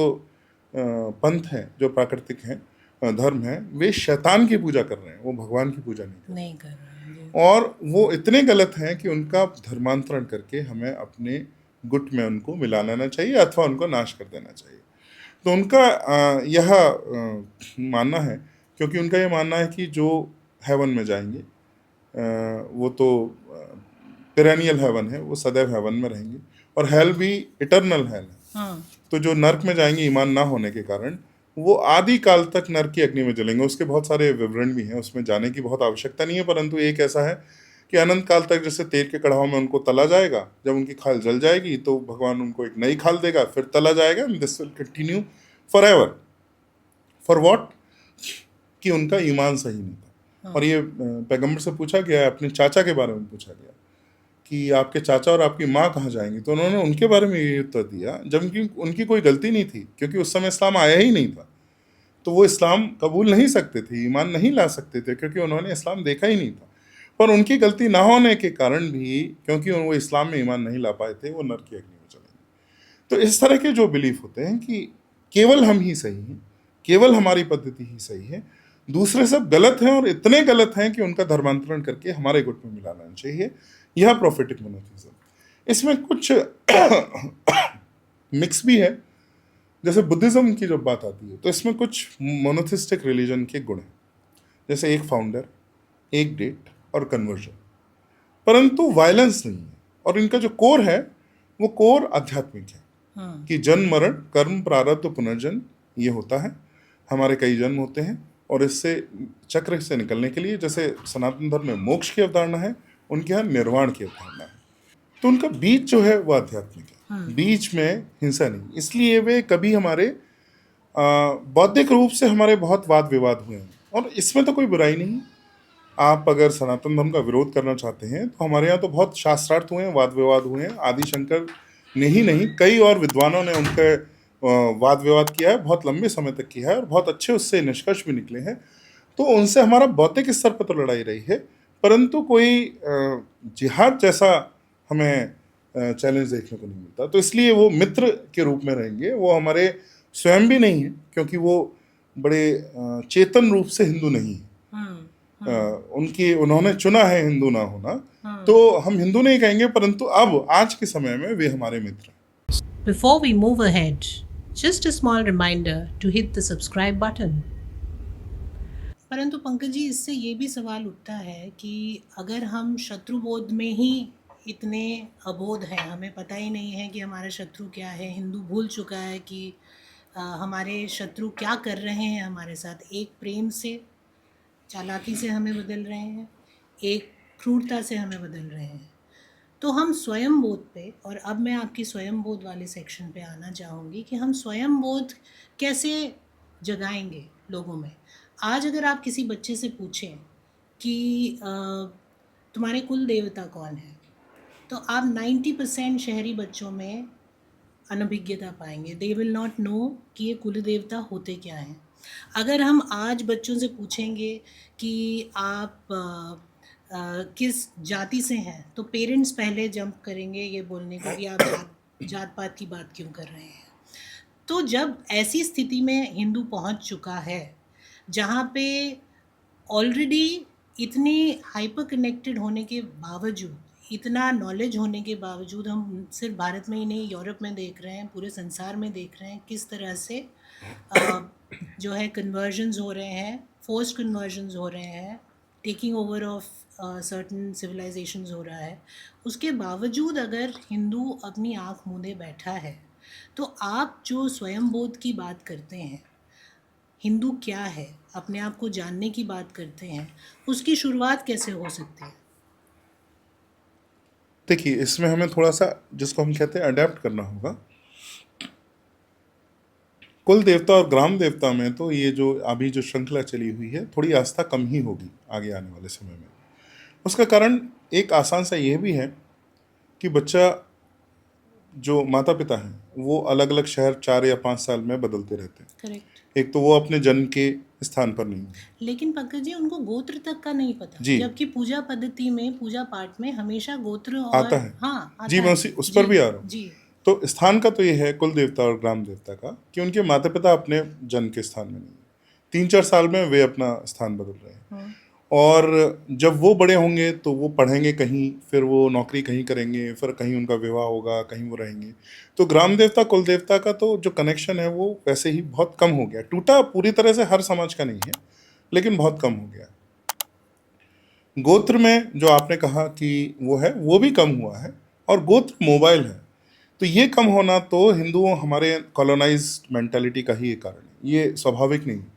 पंथ हैं, जो प्राकृतिक हैं, धर्म हैं, वे शैतान की पूजा कर रहे हैं, वो भगवान की पूजा नहीं कर रहे हैं। और वो इतने गलत हैं कि उनका धर्मांतरण करके हमें अपने गुट में उनको मिला लेना चाहिए अथवा उनको नाश कर देना चाहिए। तो उनका यह मानना है, क्योंकि उनका यह मानना है कि जो हेवन में जाएंगे वो तो पेरेनियल हेवन है, वो सदैव हेवन में रहेंगे, और हेल भी इटर्नल हेल है। तो जो नर्क में जाएंगे ईमान ना होने के कारण, वो आदि काल तक नर्क की अग्नि में जलेंगे। उसके बहुत सारे विवरण भी हैं, उसमें जाने की बहुत आवश्यकता नहीं है, परंतु एक ऐसा है कि अनंत काल तक जैसे तेल के कड़ाहों में उनको तला जाएगा, जब उनकी खाल जल जाएगी तो भगवान उनको एक नई खाल देगा, फिर तला जाएगा, and this will continue for ever. For what? कि उनका ईमान सही नहीं था। और ये पैगंबर से पूछा गया, अपने चाचा के बारे में पूछा गया कि आपके चाचा और आपकी माँ कहाँ जाएंगी, तो उन्होंने उनके बारे में ये उत्तर दिया, जबकि उनकी कोई गलती नहीं थी, क्योंकि उस समय इस्लाम आया ही नहीं था। तो वो इस्लाम कबूल नहीं सकते थे, ईमान नहीं ला सकते थे, क्योंकि उन्होंने इस्लाम देखा ही नहीं था। पर उनकी गलती ना होने के कारण भी, क्योंकि वो इस्लाम में ईमान नहीं ला पाए थे, वो नर की अग्नि में चले गए। तो इस तरह के जो बिलीफ होते हैं कि केवल हम ही सही हैं, केवल हमारी पद्धति ही सही है, दूसरे सब गलत हैं और इतने गलत हैं कि उनका धर्मांतरण करके हमारे गुट में मिलाना चाहिए, यह प्रोफेटिक मोनोथिज्म। इसमें कुछ मिक्स भी है। जैसे बुद्धिज्म की जब बात आती है तो इसमें कुछ मोनोथिस्टिक रिलीजन के गुण हैं, जैसे एक फाउंडर, एक डेट और कन्वर्जन, परंतु वायलेंस नहीं है। और इनका जो कोर है वो कोर आध्यात्मिक है कि जन्म मरण कर्म प्रारब्ध पुनर्जन्म ये होता है, हमारे कई जन्म होते हैं और इससे चक्र से निकलने के लिए, जैसे सनातन धर्म में मोक्ष की अवधारणा है, उनके यहाँ निर्वाण की अवधारणा है। तो उनका बीज जो है वो आध्यात्मिक है, बीच में हिंसा नहीं। इसलिए वे कभी हमारे बौद्धिक रूप से हमारे बहुत वाद विवाद हुए हैं, और इसमें तो कोई बुराई नहीं। आप अगर सनातन धर्म का विरोध करना चाहते हैं तो हमारे यहाँ तो बहुत शास्त्रार्थ हुए हैं, वाद विवाद हुए हैं। आदि शंकर ने ही नहीं, कई और विद्वानों ने उनके वाद विवाद किया है, बहुत लंबे समय तक किया है, और बहुत अच्छे उससे निष्कर्ष भी निकले हैं। तो उनसे हमारा बौद्धिक स्तर पर तो लड़ाई रही है, परंतु कोई जिहाद जैसा हमें चैलेंज देखने को नहीं मिलता। तो इसलिए वो मित्र के रूप में रहेंगे, वो हमारे स्वयं भी नहीं है, क्योंकि वो बड़े चेतन रूप से हिंदू नहीं है। उन्होंने चुना है हिंदू ना होना, तो हम हिंदू नहीं कहेंगे, परंतु अब आज के समय में वे हमारे मित्र हैं। Before we move ahead, just a small reminder to hit the subscribe button. परंतु पंकज जी, इससे ये भी सवाल उठता है कि अगर हम शत्रुबोध में ही इतने अबोध हैं, हमें पता ही नहीं है कि हमारा शत्रु क्या है, हिंदू भूल चुका है कि हमारे शत्रु क्या कर रहे हैं हमारे साथ। एक प्रेम से, चालाकी से हमें बदल रहे हैं, एक क्रूरता से हमें बदल रहे हैं। तो हम स्वयं बोध पे, और अब मैं आपकी स्वयं बोध वाले सेक्शन पे आना चाहूँगी कि हम स्वयं बोध कैसे जगाएंगे लोगों में। आज अगर आप किसी बच्चे से पूछें कि तुम्हारे कुल देवता कौन है, तो आप 90% शहरी बच्चों में अनभिज्ञता पाएंगे। दे विल नॉट नो कि ये कुल देवता होते क्या हैं। अगर हम आज बच्चों से पूछेंगे कि आप किस जाति से हैं, तो पेरेंट्स पहले जंप करेंगे ये बोलने को कि आप जात पात की बात क्यों कर रहे हैं। तो जब ऐसी स्थिति में हिंदू पहुंच चुका है जहाँ पे ऑलरेडी इतनी हाइपर कनेक्टेड होने के बावजूद, इतना नॉलेज होने के बावजूद, हम सिर्फ भारत में ही नहीं, यूरोप में देख रहे हैं, पूरे संसार में देख रहे हैं किस तरह से जो है कन्वर्जन्स हो रहे हैं, फोर्स्ड कन्वर्जन्स हो रहे हैं, taking over of certain civilisations हो रहा है। उसके बावजूद अगर हिंदू अपनी आँख मूंदे बैठा है, तो आप जो स्वयं बोध की बात करते हैं, हिंदू क्या है, अपने आप को जानने की बात करते हैं, उसकी शुरुआत कैसे हो सकती है? देखिए, इसमें हमें थोड़ा सा, जिसको हम कहते हैं, अडेप्ट करना होगा। कुल देवता और ग्राम देवता में तो ये जो अभी जो श्रृंखला चली हुई है, थोड़ी आस्था कम ही होगी आगे आने वाले समय में। उसका कारण एक आसान सा यह भी है कि बच्चा, जो माता पिता हैं, वो अलग अलग शहर 4 या 5 साल में बदलते रहते हैं। करेक्ट। एक तो वो अपने जन्म के स्थान पर नहीं है, लेकिन पंकज जी, उनको गोत्र तक का नहीं पता, जबकि पूजा पद्धति में, पूजा पाठ में हमेशा गोत्र और आता है। हाँ, आता जी, मैं उस पर भी आ रहा हूँ। जी। तो स्थान का तो ये है कुल देवता और ग्राम देवता का, कि उनके माता पिता अपने जन्म के स्थान में नहीं है। 3-4 साल में वे अपना स्थान बदल रहे हैं, और जब वो बड़े होंगे तो वो पढ़ेंगे कहीं, फिर वो नौकरी कहीं करेंगे, फिर कहीं उनका विवाह होगा, कहीं वो रहेंगे। तो ग्राम देवता कुल देवता का तो जो कनेक्शन है वो वैसे ही बहुत कम हो गया, टूटा पूरी तरह से हर समाज का नहीं है, लेकिन बहुत कम हो गया। गोत्र में जो आपने कहा कि वो है, वो भी कम हुआ है, और गोत्र मोबाइल है। तो ये कम होना तो हिंदुओं, हमारे कॉलोनाइज्ड मेंटालिटी का ही एक कारण है, ये स्वाभाविक नहीं है।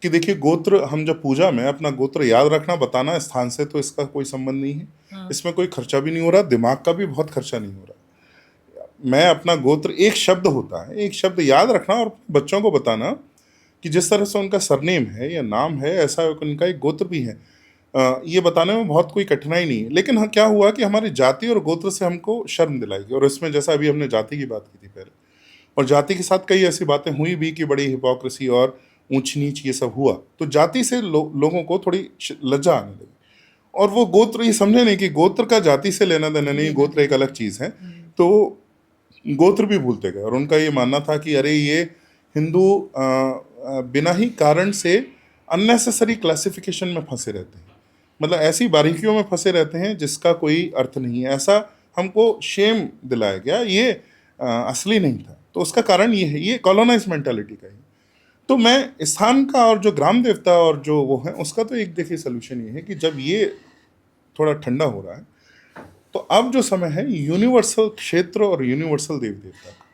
कि देखिए, गोत्र, हम जब पूजा में अपना गोत्र याद रखना, बताना स्थान से, तो इसका कोई संबंध नहीं है। इसमें कोई खर्चा भी नहीं हो रहा, दिमाग का भी बहुत खर्चा नहीं हो रहा। मैं अपना गोत्र, एक शब्द होता है, एक शब्द याद रखना और बच्चों को बताना कि जिस तरह से उनका सरनेम है या नाम है, ऐसा उनका एक गोत्र भी है। ये बताने में बहुत कोई कठिनाई नहीं है। लेकिन हाँ, क्या हुआ कि हमारी जाति और गोत्र से हमको शर्म दिलाएगी, और इसमें जैसा अभी हमने जाति की बात की थी पहले, और जाति के साथ कई ऐसी बातें हुई भी कि बड़ी हिपोक्रेसी और ऊंच नीच ये सब हुआ, तो जाति से लोगों को थोड़ी लज्जा आने लगी। और वो गोत्र, ये समझे नहीं कि गोत्र का जाति से लेना देना नहीं, गोत्र एक अलग चीज है। तो गोत्र भी भूलते गए और उनका ये मानना था कि अरे ये हिंदू बिना ही कारण से अननेसेसरी क्लासिफिकेशन में फंसे रहते हैं, मतलब ऐसी बारीकियों में फंसे रहते हैं जिसका कोई अर्थ नहीं है। ऐसा हमको शेम दिलाया गया, ये असली नहीं था। तो उसका कारण ये है, ये कॉलोनाइज मेंटालिटी का ही। तो मैं स्थान का और जो ग्राम देवता और जो वो है उसका तो एक देखिए सोल्यूशन ये है कि जब ये थोड़ा ठंडा हो रहा है तो अब जो समय है यूनिवर्सल क्षेत्र और यूनिवर्सल देव देवता का।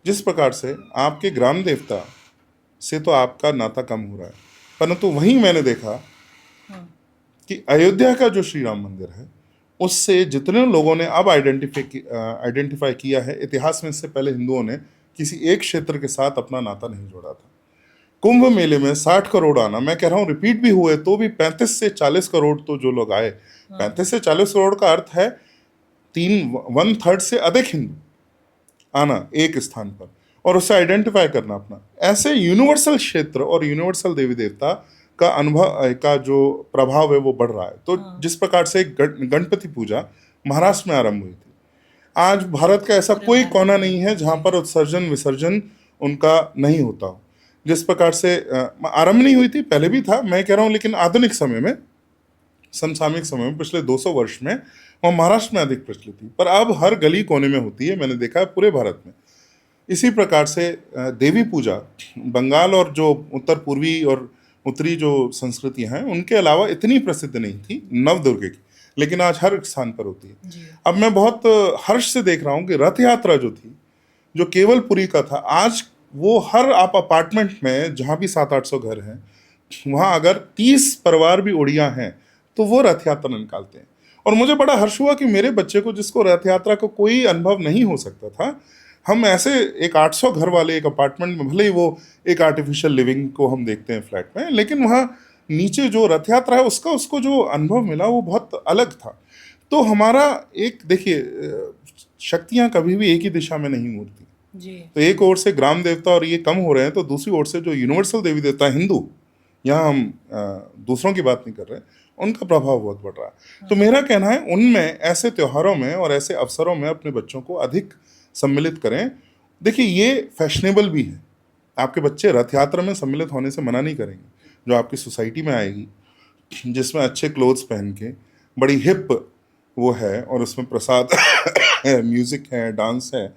जिस प्रकार से आपके ग्राम देवता से तो आपका नाता कम हो रहा है, परंतु वहीं मैंने देखा कि अयोध्या का जो श्री राम मंदिर है उससे जितने लोगों ने अब आइडेंटिफाई किया है, इतिहास में इससे पहले हिंदुओं ने किसी एक क्षेत्र के साथ अपना नाता नहीं जोड़ा था। कुंभ मेले में 60 करोड़ आना, मैं कह रहा हूँ रिपीट भी हुए तो भी 35 से 40 करोड़ तो जो लोग आए, 35 से 40 करोड़ का अर्थ है 1/3 से अधिक हिंदू आना एक स्थान पर और उसे आइडेंटिफाई करना अपना। ऐसे यूनिवर्सल क्षेत्र और यूनिवर्सल देवी देवता का अनुभव का जो प्रभाव है वो बढ़ रहा है। तो जिस प्रकार से गणपति पूजा महाराष्ट्र में आरंभ हुई थी, आज भारत का ऐसा कोई कोना नहीं है जहां पर उत्सर्जन विसर्जन उनका नहीं होता हो। जिस प्रकार से आरंभ नहीं हुई थी, पहले भी था, मैं कह रहा हूँ, लेकिन आधुनिक समय में, समसामयिक समय में, पिछले 200 वर्ष में वह महाराष्ट्र में अधिक प्रचलित थी, पर अब हर गली कोने में होती है, मैंने देखा है पूरे भारत में। इसी प्रकार से देवी पूजा बंगाल और जो उत्तर पूर्वी और उत्तरी जो संस्कृतियां हैं उनके अलावा इतनी प्रसिद्ध नहीं थी नवदुर्गे की, लेकिन आज हर स्थान पर होती है। अब मैं बहुत हर्ष से देख रहा हूँ कि रथ यात्रा जो थी, जो केवल पुरी का था, आज वो हर आप अपार्टमेंट में जहाँ भी 700-800 घर हैं वहाँ अगर 30 परिवार भी उड़िया हैं तो वो रथ यात्रा निकालते हैं। और मुझे बड़ा हर्ष हुआ कि मेरे बच्चे को, जिसको रथ यात्रा को कोई अनुभव नहीं हो सकता था, हम ऐसे एक 800 घर वाले एक अपार्टमेंट में, भले ही वो एक आर्टिफिशियल लिविंग को हम देखते हैं फ्लैट में, लेकिन वहाँ नीचे जो रथ यात्रा है उसको जो अनुभव मिला वो बहुत अलग था। तो हमारा एक देखिए, शक्तियाँ कभी भी एक ही दिशा में नहीं मुड़ती जी। तो एक ओर से ग्राम देवता और ये कम हो रहे हैं, तो दूसरी ओर से जो यूनिवर्सल देवी देवता हिंदू, यहाँ हम दूसरों की बात नहीं कर रहे, उनका प्रभाव बहुत बढ़ रहा है। तो मेरा कहना है उनमें, ऐसे त्योहारों में और ऐसे अवसरों में अपने बच्चों को अधिक सम्मिलित करें। देखिए ये फैशनेबल भी है, आपके बच्चे रथ यात्रा में सम्मिलित होने से मना नहीं करेंगे। जो आपकी सोसाइटी में आएगी जिसमें अच्छे क्लोथ्स पहन के बड़ी हिप वो है और उसमें प्रसाद है, म्यूजिक है, डांस है,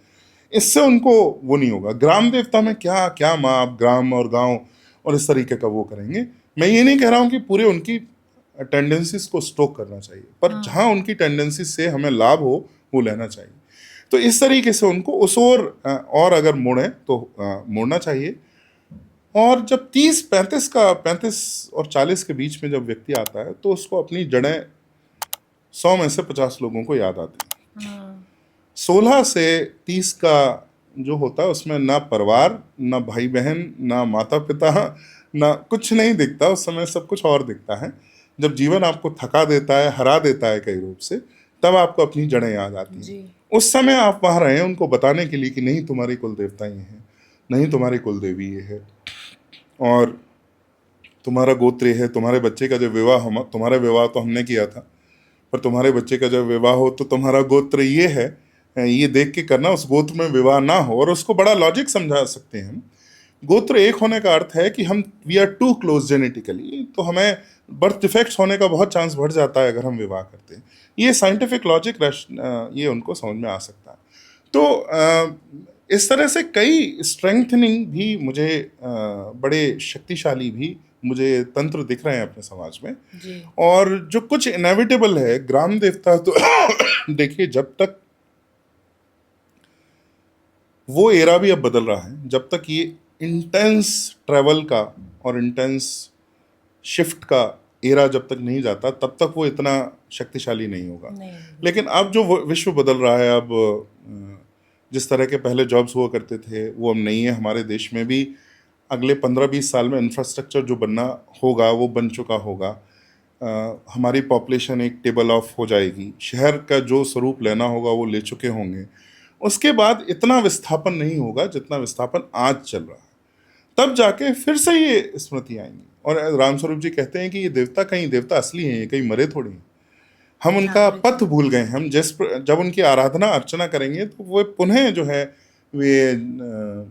इससे उनको वो नहीं होगा। ग्राम देवता में क्या क्या माँ आप ग्राम और गांव और इस तरीके का वो करेंगे। मैं ये नहीं कह रहा हूँ कि पूरे उनकी टेंडेंसीज को स्टोक करना चाहिए, पर जहाँ उनकी टेंडेंसीज से हमें लाभ हो वो लेना चाहिए। तो इस तरीके से उनको उस और अगर मोड़ें तो मोड़ना चाहिए। और जब 35 और 40 के बीच में जब व्यक्ति आता है तो उसको अपनी जड़ें 100 में से 50 लोगों को याद आती हैं। 16 से 30 का जो होता है उसमें ना परिवार, ना भाई बहन, ना माता पिता, ना कुछ नहीं दिखता। उस समय सब कुछ और दिखता है। जब जीवन आपको थका देता है, हरा देता है कई रूप से, तब आपको अपनी जड़ें याद आती हैं। उस समय आप वहाँ रहे उनको बताने के लिए कि नहीं तुम्हारी कुल देवता ये है, नहीं तुम्हारी कुल देवी ये है, और तुम्हारा गोत्र ये है। तुम्हारे बच्चे का जब विवाह हो, तुम्हारा विवाह तो हमने किया था, पर तुम्हारे बच्चे का जब विवाह हो तो तुम्हारा गोत्र ये है, ये देख के करना, उस गोत्र में विवाह ना हो। और उसको बड़ा लॉजिक समझा सकते हैं हम। गोत्र एक होने का अर्थ है कि हम we are too close genetically, तो हमें बर्थ डिफेक्ट्स होने का बहुत चांस बढ़ जाता है अगर हम विवाह करते हैं। ये साइंटिफिक लॉजिक ये उनको समझ में आ सकता है। तो इस तरह से कई स्ट्रेंथनिंग भी मुझे बड़े शक्तिशाली भी मुझे तंत्र दिख रहे हैं अपने समाज में जी। और जो कुछ इनएविटेबल है, ग्राम देवता तो देखिए जब तक वो एरा भी अब बदल रहा है, जब तक ये इंटेंस ट्रैवल का और इंटेंस शिफ्ट का एरा जब तक नहीं जाता, तब तक वो इतना शक्तिशाली नहीं होगा। लेकिन अब जो विश्व बदल रहा है, अब जिस तरह के पहले जॉब्स हुआ करते थे वो अब नहीं है। हमारे देश में भी अगले 15-20 साल में इंफ्रास्ट्रक्चर जो बनना होगा वो बन चुका होगा। हमारी पॉपुलेशन एक टेबल ऑफ हो जाएगी, शहर का जो स्वरूप लेना होगा वो ले चुके होंगे। उसके बाद इतना विस्थापन नहीं होगा जितना विस्थापन आज चल रहा है। तब जाके फिर से ये स्मृति आएंगी। और रामस्वरूप जी कहते हैं कि ये देवता कहीं देवता असली हैं, ये कहीं मरे थोड़ी हैं। हम उनका पथ भूल गए। हम जब उनकी आराधना अर्चना करेंगे तो वो पुनः जो है वे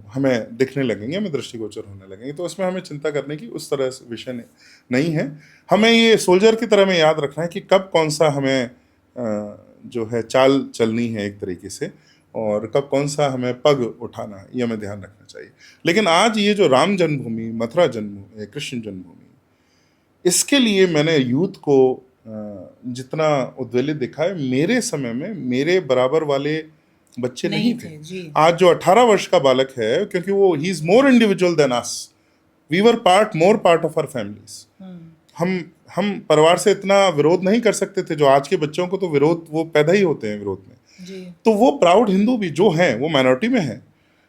हमें दिखने लगेंगे, हमें दृष्टिगोचर होने लगेंगे। तो उसमें हमें चिंता करने की उस तरह से विषय नहीं है। हमें ये सोल्जर की तरह में याद रखना है कि कब कौन सा हमें जो है चाल चलनी है एक तरीके से, और कब कौन सा हमें पग उठाना है, ये हमें ध्यान रखना चाहिए। लेकिन आज ये जो राम जन्मभूमि, मथुरा जन्मभूमि, कृष्ण जन्मभूमि, इसके लिए मैंने यूथ को जितना उद्वेलित दिखा है, मेरे समय में मेरे बराबर वाले बच्चे नहीं थे। जी। आज जो 18 वर्ष का बालक है, क्योंकि वो ही is more individual than us, we were more part of our families. हम परिवार से इतना विरोध नहीं कर सकते थे, जो आज के बच्चों को तो विरोध, वो पैदा ही होते हैं विरोध में जी। तो वो प्राउड हिंदू भी जो हैं, वो माइनॉरिटी में है,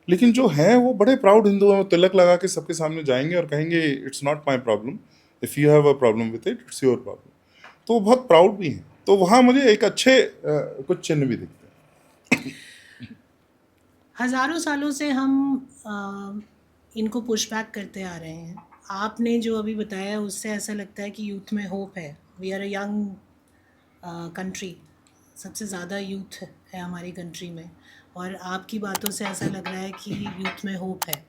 लेकिन जो हैं वो बड़े प्राउड हिंदू हैं। तिलक लगा के सबके सामने जाएंगे और कहेंगे it's not my problem, if you have a problem with it, it's your problem. तो वो बहुत प्राउड भी हैं। तो वहाँ मुझे एक अच्छे कुछ चिन्ह भी दिखते हैं। हजारों सालों से हम इनको पुशबैक करते आ रहे हैं। आपने जो अभी बताया उससे ऐसा लगता है कि यूथ में होप है। We are a young country, सबसे ज़्यादा यूथ है हमारी कंट्री में, और आपकी बातों से ऐसा लग रहा है कि यूथ में होप है।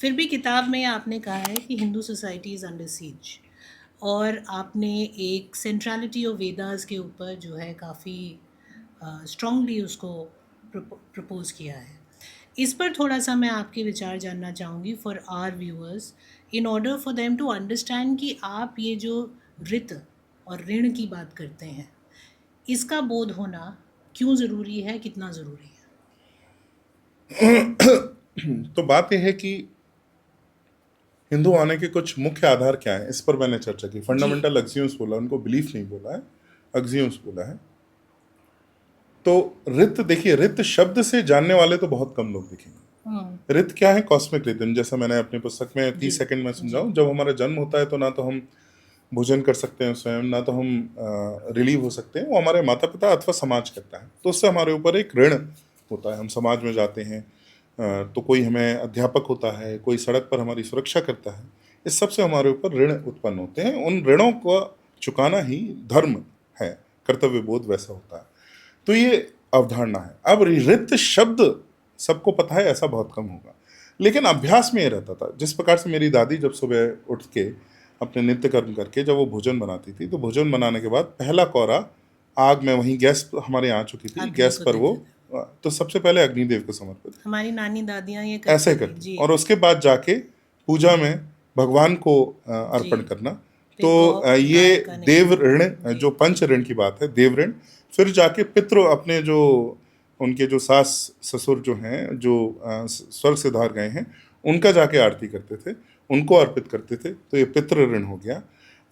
फिर भी किताब में आपने कहा है कि Hindu society is under seize, और आपने एक सेंट्रलिटी ऑफ वेदास के ऊपर जो है काफ़ी स्ट्रांगली उसको प्रपोज किया है। इस पर थोड़ा सा मैं आपके विचार जानना चाहूँगी for our viewers, in order for them to understand कि आप ये जो रित और ऋण की बात करते हैं, इसका बोध होना क्यों ज़रूरी है, कितना ज़रूरी है? तो बात यह है कि हिंदू होने के कुछ मुख्य आधार क्या है, इस पर मैंने चर्चा की। फंडामेंटल एक्सियोम्स बोला, उनको बिलीफ नहीं बोला है, एक्सियोम्स बोला है। तो रित, देखिए रित शब्द से जानने वाले तो बहुत कम लोग दिखेंगे। रित क्या है? कॉस्मिक रिदम, जैसा मैंने अपनी पुस्तक में 30 सेकंड में समझाऊं। जब हमारा जन्म होता है तो ना तो हम भोजन कर सकते हैं स्वयं, ना तो हम रिलीव हो सकते हैं, वो हमारे माता पिता अथवा समाज करता है। तो उससे हमारे ऊपर एक ऋण होता है। हम समाज में जाते हैं तो कोई हमें अध्यापक होता है, कोई सड़क पर हमारी सुरक्षा करता है, इस सब से हमारे ऊपर ऋण उत्पन्न होते हैं। उन ऋणों को चुकाना ही धर्म है, कर्तव्य बोध वैसा होता है। तो ये अवधारणा है। अब रित शब्द सबको पता है ऐसा बहुत कम होगा, लेकिन अभ्यास में ये रहता था। जिस प्रकार से मेरी दादी जब सुबह उठ के अपने नित्य कर्म करके जब वो भोजन बनाती थी, तो भोजन बनाने के बाद पहला कौरा आग में, वहीं गैस हमारे यहाँ आ चुकी थी, गैस पर वो तो सबसे पहले अग्निदेव को समर्पित। हमारी नानी दादियाँ ये ऐसे करती, और उसके बाद जाके पूजा में भगवान को अर्पण करना। तो ये देव ऋण, जो पंच ऋण की बात है, देव ऋण। फिर जाके पितृ, अपने जो उनके जो सास ससुर जो हैं, जो स्वर्ग से धार गए हैं, उनका जाके आरती करते थे, उनको अर्पित करते थे। तो ये पितृ ऋण हो गया।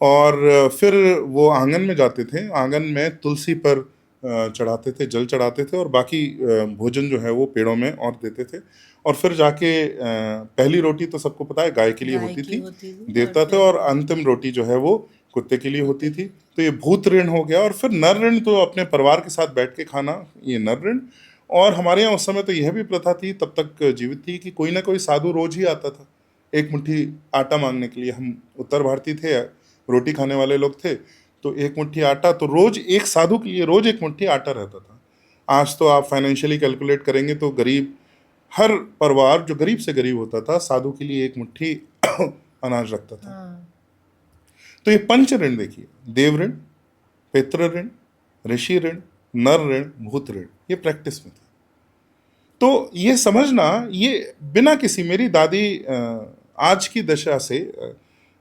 और फिर वो आंगन में जाते थे, आंगन में तुलसी पर चढ़ाते थे, जल चढ़ाते थे, और बाकी भोजन जो है वो पेड़ों में और देते थे। और फिर जाके पहली रोटी तो सबको पता है गाय के लिए होती थी, देवता थे, और अंतिम रोटी जो है वो कुत्ते के लिए होती थी। तो ये भूत ऋण हो गया। और फिर नर ऋण, तो अपने परिवार के साथ बैठ के खाना, ये नर ऋण। और हमारे यहाँ उस समय तो यह भी प्रथा थी, तब तक जीवित थी, कि कोई ना कोई साधु रोज ही आता था एक मुट्ठी आटा मांगने के लिए। हम उत्तर भारतीय थे, रोटी खाने वाले लोग थे, तो एक मुट्ठी आटा, तो रोज एक साधु के लिए रोज एक मुट्ठी आटा रहता था। आज तो आप फाइनेंशियली कैलकुलेट करेंगे तो गरीब, हर परिवार जो गरीब से गरीब होता था, साधु के लिए एक मुट्ठी अनाज रखता था। तो ये पंच ऋण देखिए, देव ऋण, पितृ ऋण, ऋषि ऋण, नर ऋण, भूत ऋण, ये प्रैक्टिस में था। तो ये समझना, ये बिना किसी, मेरी दादी आज की दशा से,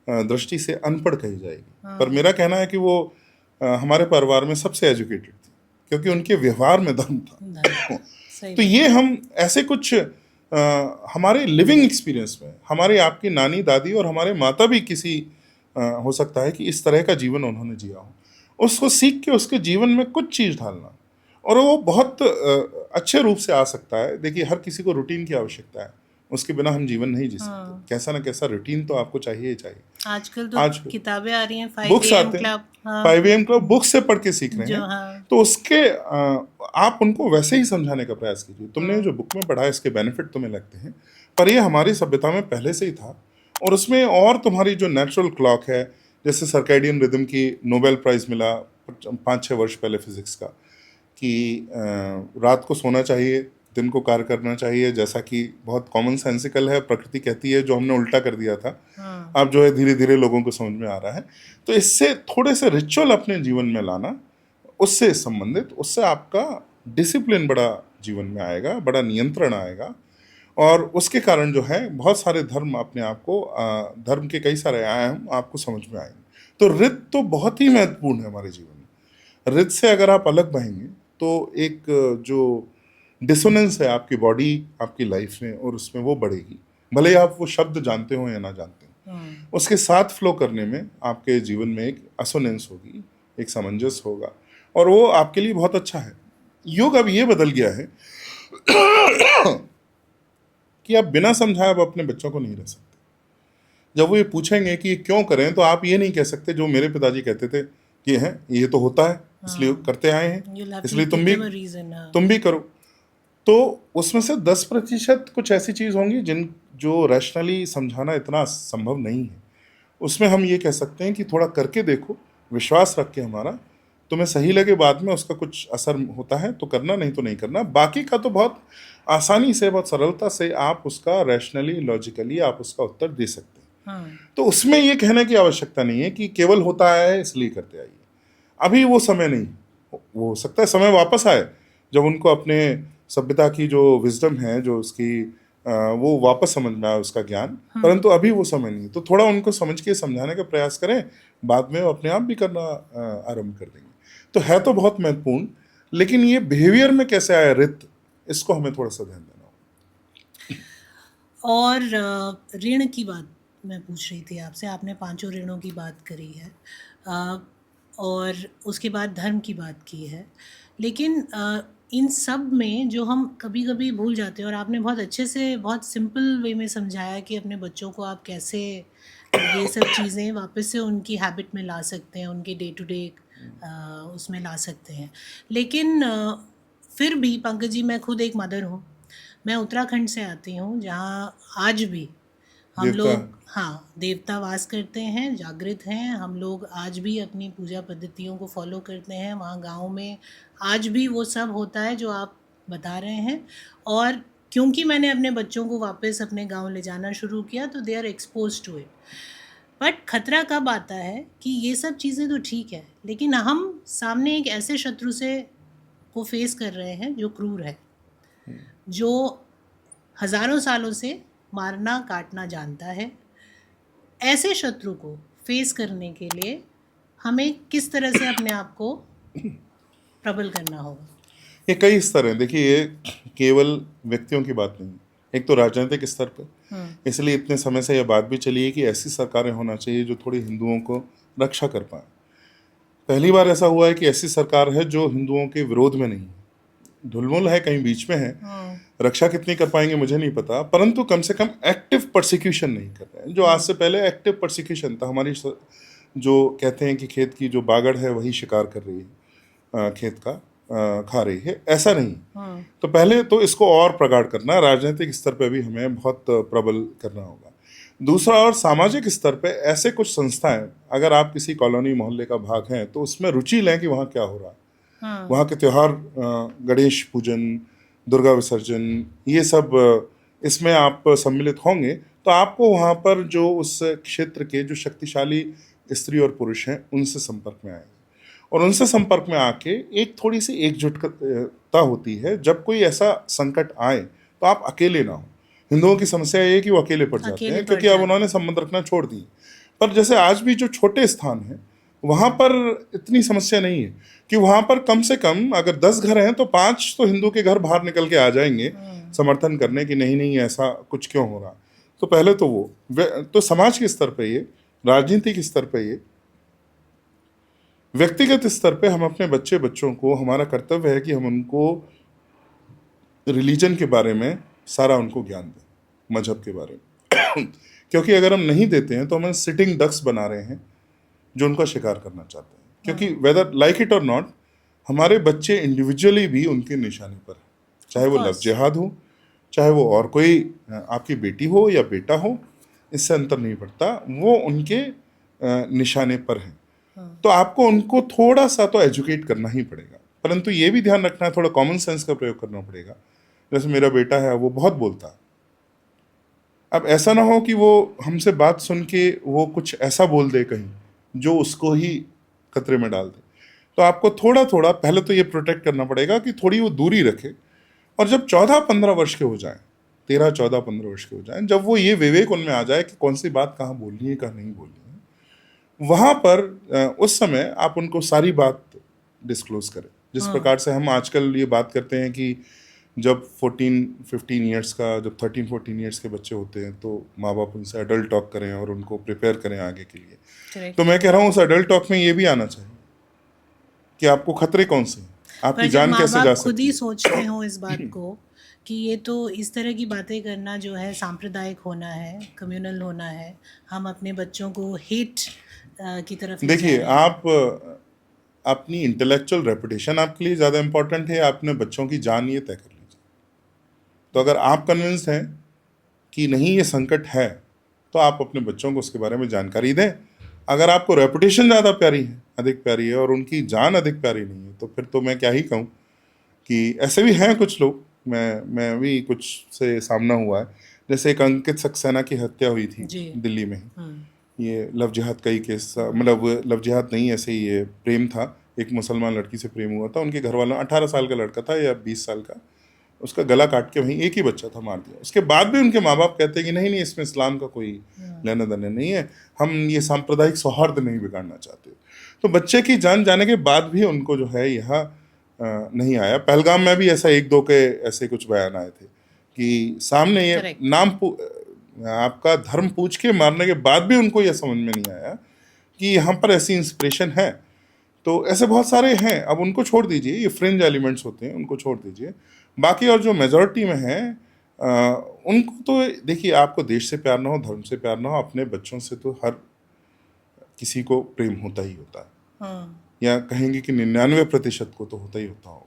दृष्टि से अनपढ़ कही जाएगी, पर मेरा कहना है कि वो हमारे परिवार में सबसे एजुकेटेड थी, क्योंकि उनके व्यवहार में धर्म था। तो ये हम ऐसे कुछ हमारे लिविंग एक्सपीरियंस में, हमारे आपकी नानी दादी और हमारे माता भी किसी हो सकता है कि इस तरह का जीवन उन्होंने जिया हो, उसको सीख के उसके जीवन में कुछ चीज़ ढालना, और वो बहुत अच्छे रूप से आ सकता है। देखिए, हर किसी को रूटीन की आवश्यकता है, उसके बिना हम जीवन नहीं जी सकते। कैसा ना कैसा रूटीन तो आपको चाहिए ही चाहिए। आजकल तो किताबें आ रही हैं, 5 AM club, 5 AM club book से पढ़ के सीख रहे हैं। तो उसके आप उनको वैसे ही समझाने का प्रयास कीजिए, तुमने जो बुक में पढ़ा है इसके बेनिफिट तुम्हें लगते हैं, पर ये हमारी सभ्यता में पहले से ही था। और उसमें और तुम्हारी जो नेचुरल क्लॉक है, जैसे सर्कैडियन रिदम की नोबेल प्राइज़ मिला 5-6 वर्ष पहले फिजिक्स का, कि रात को सोना चाहिए, दिन को कार्य करना चाहिए, जैसा कि बहुत कॉमन सेंसिकल है, प्रकृति कहती है, जो हमने उल्टा कर दिया था। अब जो है धीरे धीरे लोगों को समझ में आ रहा है। तो इससे थोड़े से रिचुअल अपने जीवन में लाना, उससे संबंधित, उससे आपका डिसिप्लिन बड़ा जीवन में आएगा, बड़ा नियंत्रण आएगा, और उसके कारण जो है बहुत सारे धर्म अपने आप को धर्म के कई सारे आयाम आपको समझ में आएंगे। तो रित तो बहुत ही महत्वपूर्ण है हमारे जीवन में। रित से अगर आप अलग बहेंगे तो एक जो डिसोनेंस है आपकी बॉडी, आपकी लाइफ में, और उसमें वो बढ़ेगी, भले ही आप वो शब्द जानते हो या ना जानते हो। उसके साथ फ्लो करने में आपके जीवन में एक असोनेंस होगी, एक सामंजस्य होगा, और वो आपके लिए बहुत अच्छा है। योग अब ये बदल गया है कि आप बिना समझाए अब अपने बच्चों को नहीं रह सकते। जब वो ये पूछेंगे कि ये क्यों करें, तो आप ये नहीं कह सकते जो मेरे पिताजी कहते थे कि है ये तो होता है इसलिए करते आए हैं, इसलिए तुम भी करो। तो उसमें से 10% कुछ ऐसी चीज़ होंगी जो रैशनली समझाना इतना संभव नहीं है। उसमें हम ये कह सकते हैं कि थोड़ा करके देखो, विश्वास रख के हमारा, तुम्हें सही लगे बाद में उसका कुछ असर होता है तो करना, नहीं तो नहीं करना। बाकी का तो बहुत आसानी से, बहुत सरलता से आप उसका रैशनली, लॉजिकली आप उसका उत्तर दे सकते हैं। तो उसमें ये कहने की आवश्यकता नहीं है कि केवल होता है इसलिए करते आइए। अभी वो समय नहीं, वो हो सकता है समय वापस आए जब उनको अपने सभ्यता की जो विजडम है, जो उसकी वो वापस समझ में आए, उसका ज्ञान, परंतु अभी वो समय नहीं। तो थोड़ा उनको समझ के समझाने का प्रयास करें, बाद में वो अपने आप भी करना आरंभ कर देंगे। तो है तो बहुत महत्वपूर्ण, लेकिन ये बिहेवियर में कैसे आया रित, इसको हमें थोड़ा सा ध्यान देना होगा। और ऋण की बात मैं पूछ रही थी आपसे, आपने 5 ऋणों की बात करी है, और उसके बाद धर्म की बात की है, लेकिन इन सब में जो हम कभी कभी भूल जाते हैं, और आपने बहुत अच्छे से, बहुत सिंपल वे में समझाया कि अपने बच्चों को आप कैसे ये सब चीज़ें वापस से उनकी हैबिट में ला सकते हैं, उनके डे टू डे उसमें ला सकते हैं। लेकिन फिर भी पंकज जी, मैं खुद एक मदर हूँ, मैं उत्तराखंड से आती हूँ, जहाँ आज भी हम लोग देवता वास करते हैं, जागृत हैं हम लोग, आज भी अपनी पूजा पद्धतियों को फॉलो करते हैं। वहाँ गांव में आज भी वो सब होता है जो आप बता रहे हैं, और क्योंकि मैंने अपने बच्चों को वापस अपने गांव ले जाना शुरू किया, तो they are expose to it. But खतरा कब आता है कि ये सब चीज़ें तो ठीक है, लेकिन हम सामने एक ऐसे शत्रु से को फेस कर रहे हैं जो क्रूर है, जो हज़ारों सालों से मारना काटना जानता है। ऐसे शत्रु को फेस करने के लिए हमें किस तरह से अपने आप को प्रबल करना होगा? ये कई स्तर हैं। देखिए, ये केवल व्यक्तियों की बात नहीं, एक तो राजनीतिक स्तर पर, इसलिए इतने समय से यह बात भी चली है कि ऐसी सरकारें होना चाहिए जो थोड़ी हिंदुओं को रक्षा कर पाए। पहली बार ऐसा हुआ है कि ऐसी सरकार है जो हिंदुओं के विरोध में नहीं, धुलमुल है, कहीं बीच में है। रक्षा कितनी कर पाएंगे मुझे नहीं पता, परंतु कम से कम एक्टिव परसिक्यूशन नहीं कर रहे हैं। जो आज से पहले एक्टिव परसिक्यूशन था, हमारी जो कहते हैं कि खेत की जो बागड़ है वही शिकार कर रही है, खेत का खा रही है, ऐसा नहीं। तो पहले तो इसको और प्रगाढ़ करना, राजनीतिक स्तर पे भी हमें बहुत प्रबल करना होगा। दूसरा, और सामाजिक स्तर पे ऐसे कुछ संस्थाएं, अगर आप किसी कॉलोनी मोहल्ले का भाग हैं तो उसमें रुचि लें कि वहाँ क्या हो रहा है। वहाँ के त्यौहार, गणेश पूजन, दुर्गा विसर्जन, ये सब इसमें आप सम्मिलित होंगे तो आपको वहाँ पर जो उस क्षेत्र के जो शक्तिशाली स्त्री और पुरुष हैं उनसे संपर्क में आएंगे, और उनसे संपर्क में आके एक थोड़ी सी एकजुटता होती है। जब कोई ऐसा संकट आए तो आप अकेले ना हो। हिंदुओं की समस्या ये है कि वो अकेले पड़ जाते हैं, क्योंकि अब उन्होंने संबंध रखना छोड़ दी। पर जैसे आज भी जो छोटे स्थान हैं वहाँ पर इतनी समस्या नहीं है, कि वहाँ पर कम से कम अगर 10 घर हैं तो 5 तो हिंदू के घर बाहर निकल के आ जाएंगे समर्थन करने की, नहीं ऐसा कुछ क्यों हो रहा। तो पहले तो वो तो समाज के स्तर पे ये, राजनीतिक स्तर पे ये, व्यक्तिगत स्तर पे हम अपने बच्चों को, हमारा कर्तव्य है कि हम उनको रिलीजन के बारे में सारा उनको ज्ञान दें, मजहब के बारे में क्योंकि अगर हम नहीं देते हैं तो हम सिटिंग डक्स बना रहे हैं जो उनका शिकार करना चाहते हैं। क्योंकि वेदर लाइक इट और नॉट, हमारे बच्चे इंडिविजुअली भी उनके निशाने पर है, चाहे वो लव जिहाद हो, चाहे वो और कोई आपकी बेटी हो या बेटा हो, इससे अंतर नहीं पड़ता, वो उनके निशाने पर हैं। हाँ, तो आपको उनको थोड़ा सा तो एजुकेट करना ही पड़ेगा, परंतु ये भी ध्यान रखना है, थोड़ा कॉमन सेंस का प्रयोग करना पड़ेगा। जैसे मेरा बेटा है, वो बहुत बोलता है। अब ऐसा ना हो कि वो हमसे बात सुन के वो कुछ ऐसा बोल दे कहीं जो उसको ही खतरे में डाल दे। तो आपको थोड़ा थोड़ा पहले तो ये प्रोटेक्ट करना पड़ेगा कि थोड़ी वो दूरी रखे। और जब 14-15 वर्ष के हो जाएं, 13-14-15 वर्ष के हो जाएं, जब वो ये विवेक उनमें आ जाए कि कौन सी बात कहाँ बोलनी है, कहाँ नहीं बोलनी है, वहाँ पर उस समय आप उनको सारी बात डिस्क्लोज करें। जिस हाँ, प्रकार से हम आजकल ये बात करते हैं कि जब 14-15 ईयर्स का, जब 13-14 ईयर्स के बच्चे होते हैं तो माँ बाप उनसे एडल्ट टॉक करें और उनको प्रिपेयर करें आगे के लिए। करेक्ट। तो मैं कह रहा हूँ उस एडल्ट टॉक में ये भी आना चाहिए कि आपको खतरे कौन से हैं, पर आपकी जब जान माँ कैसे जा बाप खुद सकती ही है। सोचते हो इस बात को कि ये तो इस तरह की बातें करना जो है सांप्रदायिक होना है, कम्युनल होना है, हम अपने बच्चों को हेट की तरफ ले जा देखिए, रहे हैं। आप अपनी इंटेलेक्चुअल रेपुटेशन आपके लिए ज़्यादा इंपॉर्टेंट है, अपने बच्चों की जान, ये तय कर लीजिए। तो अगर आप कन्विंस्ड हैं कि नहीं ये संकट है, तो आप अपने बच्चों को उसके बारे में जानकारी दें। अगर आपको रेपुटेशन ज़्यादा प्यारी है, अधिक प्यारी है, और उनकी जान अधिक प्यारी नहीं है, तो फिर तो मैं क्या ही कहूँ कि ऐसे भी हैं कुछ लोग। मैं भी कुछ से सामना हुआ है। जैसे एक अंकित सक्सेना की हत्या हुई थी जी। दिल्ली में ही। हम्म। ये लव जिहाद का ही केस था, मतलब लव जिहाद नहीं, ऐसे ही ये प्रेम था। एक मुसलमान लड़की से प्रेम हुआ था, उनके घर वालों, 18 साल का लड़का था या 20 साल का, उसका गला काट के वहीं, एक ही बच्चा था, मार दिया। उसके बाद भी उनके माँ बाप कहते हैं कि नहीं नहीं, इसमें इस्लाम का कोई लेना देना नहीं है, हम ये सांप्रदायिक सौहार्द नहीं बिगाड़ना चाहते। तो बच्चे की जान जाने के बाद भी उनको जो है यह नहीं आया। पहलगाम में भी ऐसा एक दो के ऐसे कुछ बयान आए थे कि सामने ये करेक्ट। आपका धर्म पूछ के मारने के बाद भी उनको यह समझ में नहीं आया कि यहाँ पर ऐसी इंस्पिरेशन है। तो ऐसे बहुत सारे हैं, अब उनको छोड़ दीजिए, ये फ्रिंज एलिमेंट्स होते हैं, उनको छोड़ दीजिए। बाकी और जो मेजॉरिटी में है, उनको तो देखिए, आपको देश से प्यार ना हो, धर्म से प्यार ना हो, अपने बच्चों से तो हर किसी को प्रेम होता ही होता है, हाँ, या कहेंगे कि 99% को तो होता ही होता होगा।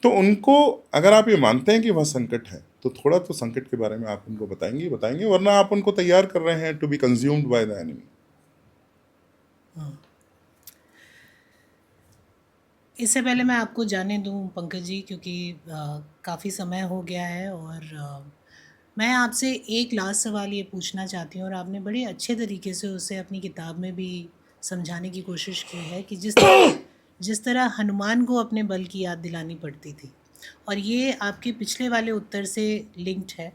तो उनको, अगर आप ये मानते हैं कि वह संकट है, तो थोड़ा तो संकट के बारे में आप उनको बताएंगे, वरना आप उनको तैयार कर रहे हैं to be consumed by the enemy. हाँ। इससे पहले मैं आपको जाने दूं पंकज जी, क्योंकि काफ़ी समय हो गया है, और मैं आपसे एक लास्ट सवाल ये पूछना चाहती हूँ, और आपने बड़े अच्छे तरीके से उसे अपनी किताब में भी समझाने की कोशिश की है कि जिस तरह हनुमान को अपने बल की याद दिलानी पड़ती थी, और ये आपके पिछले वाले उत्तर से लिंक्ड है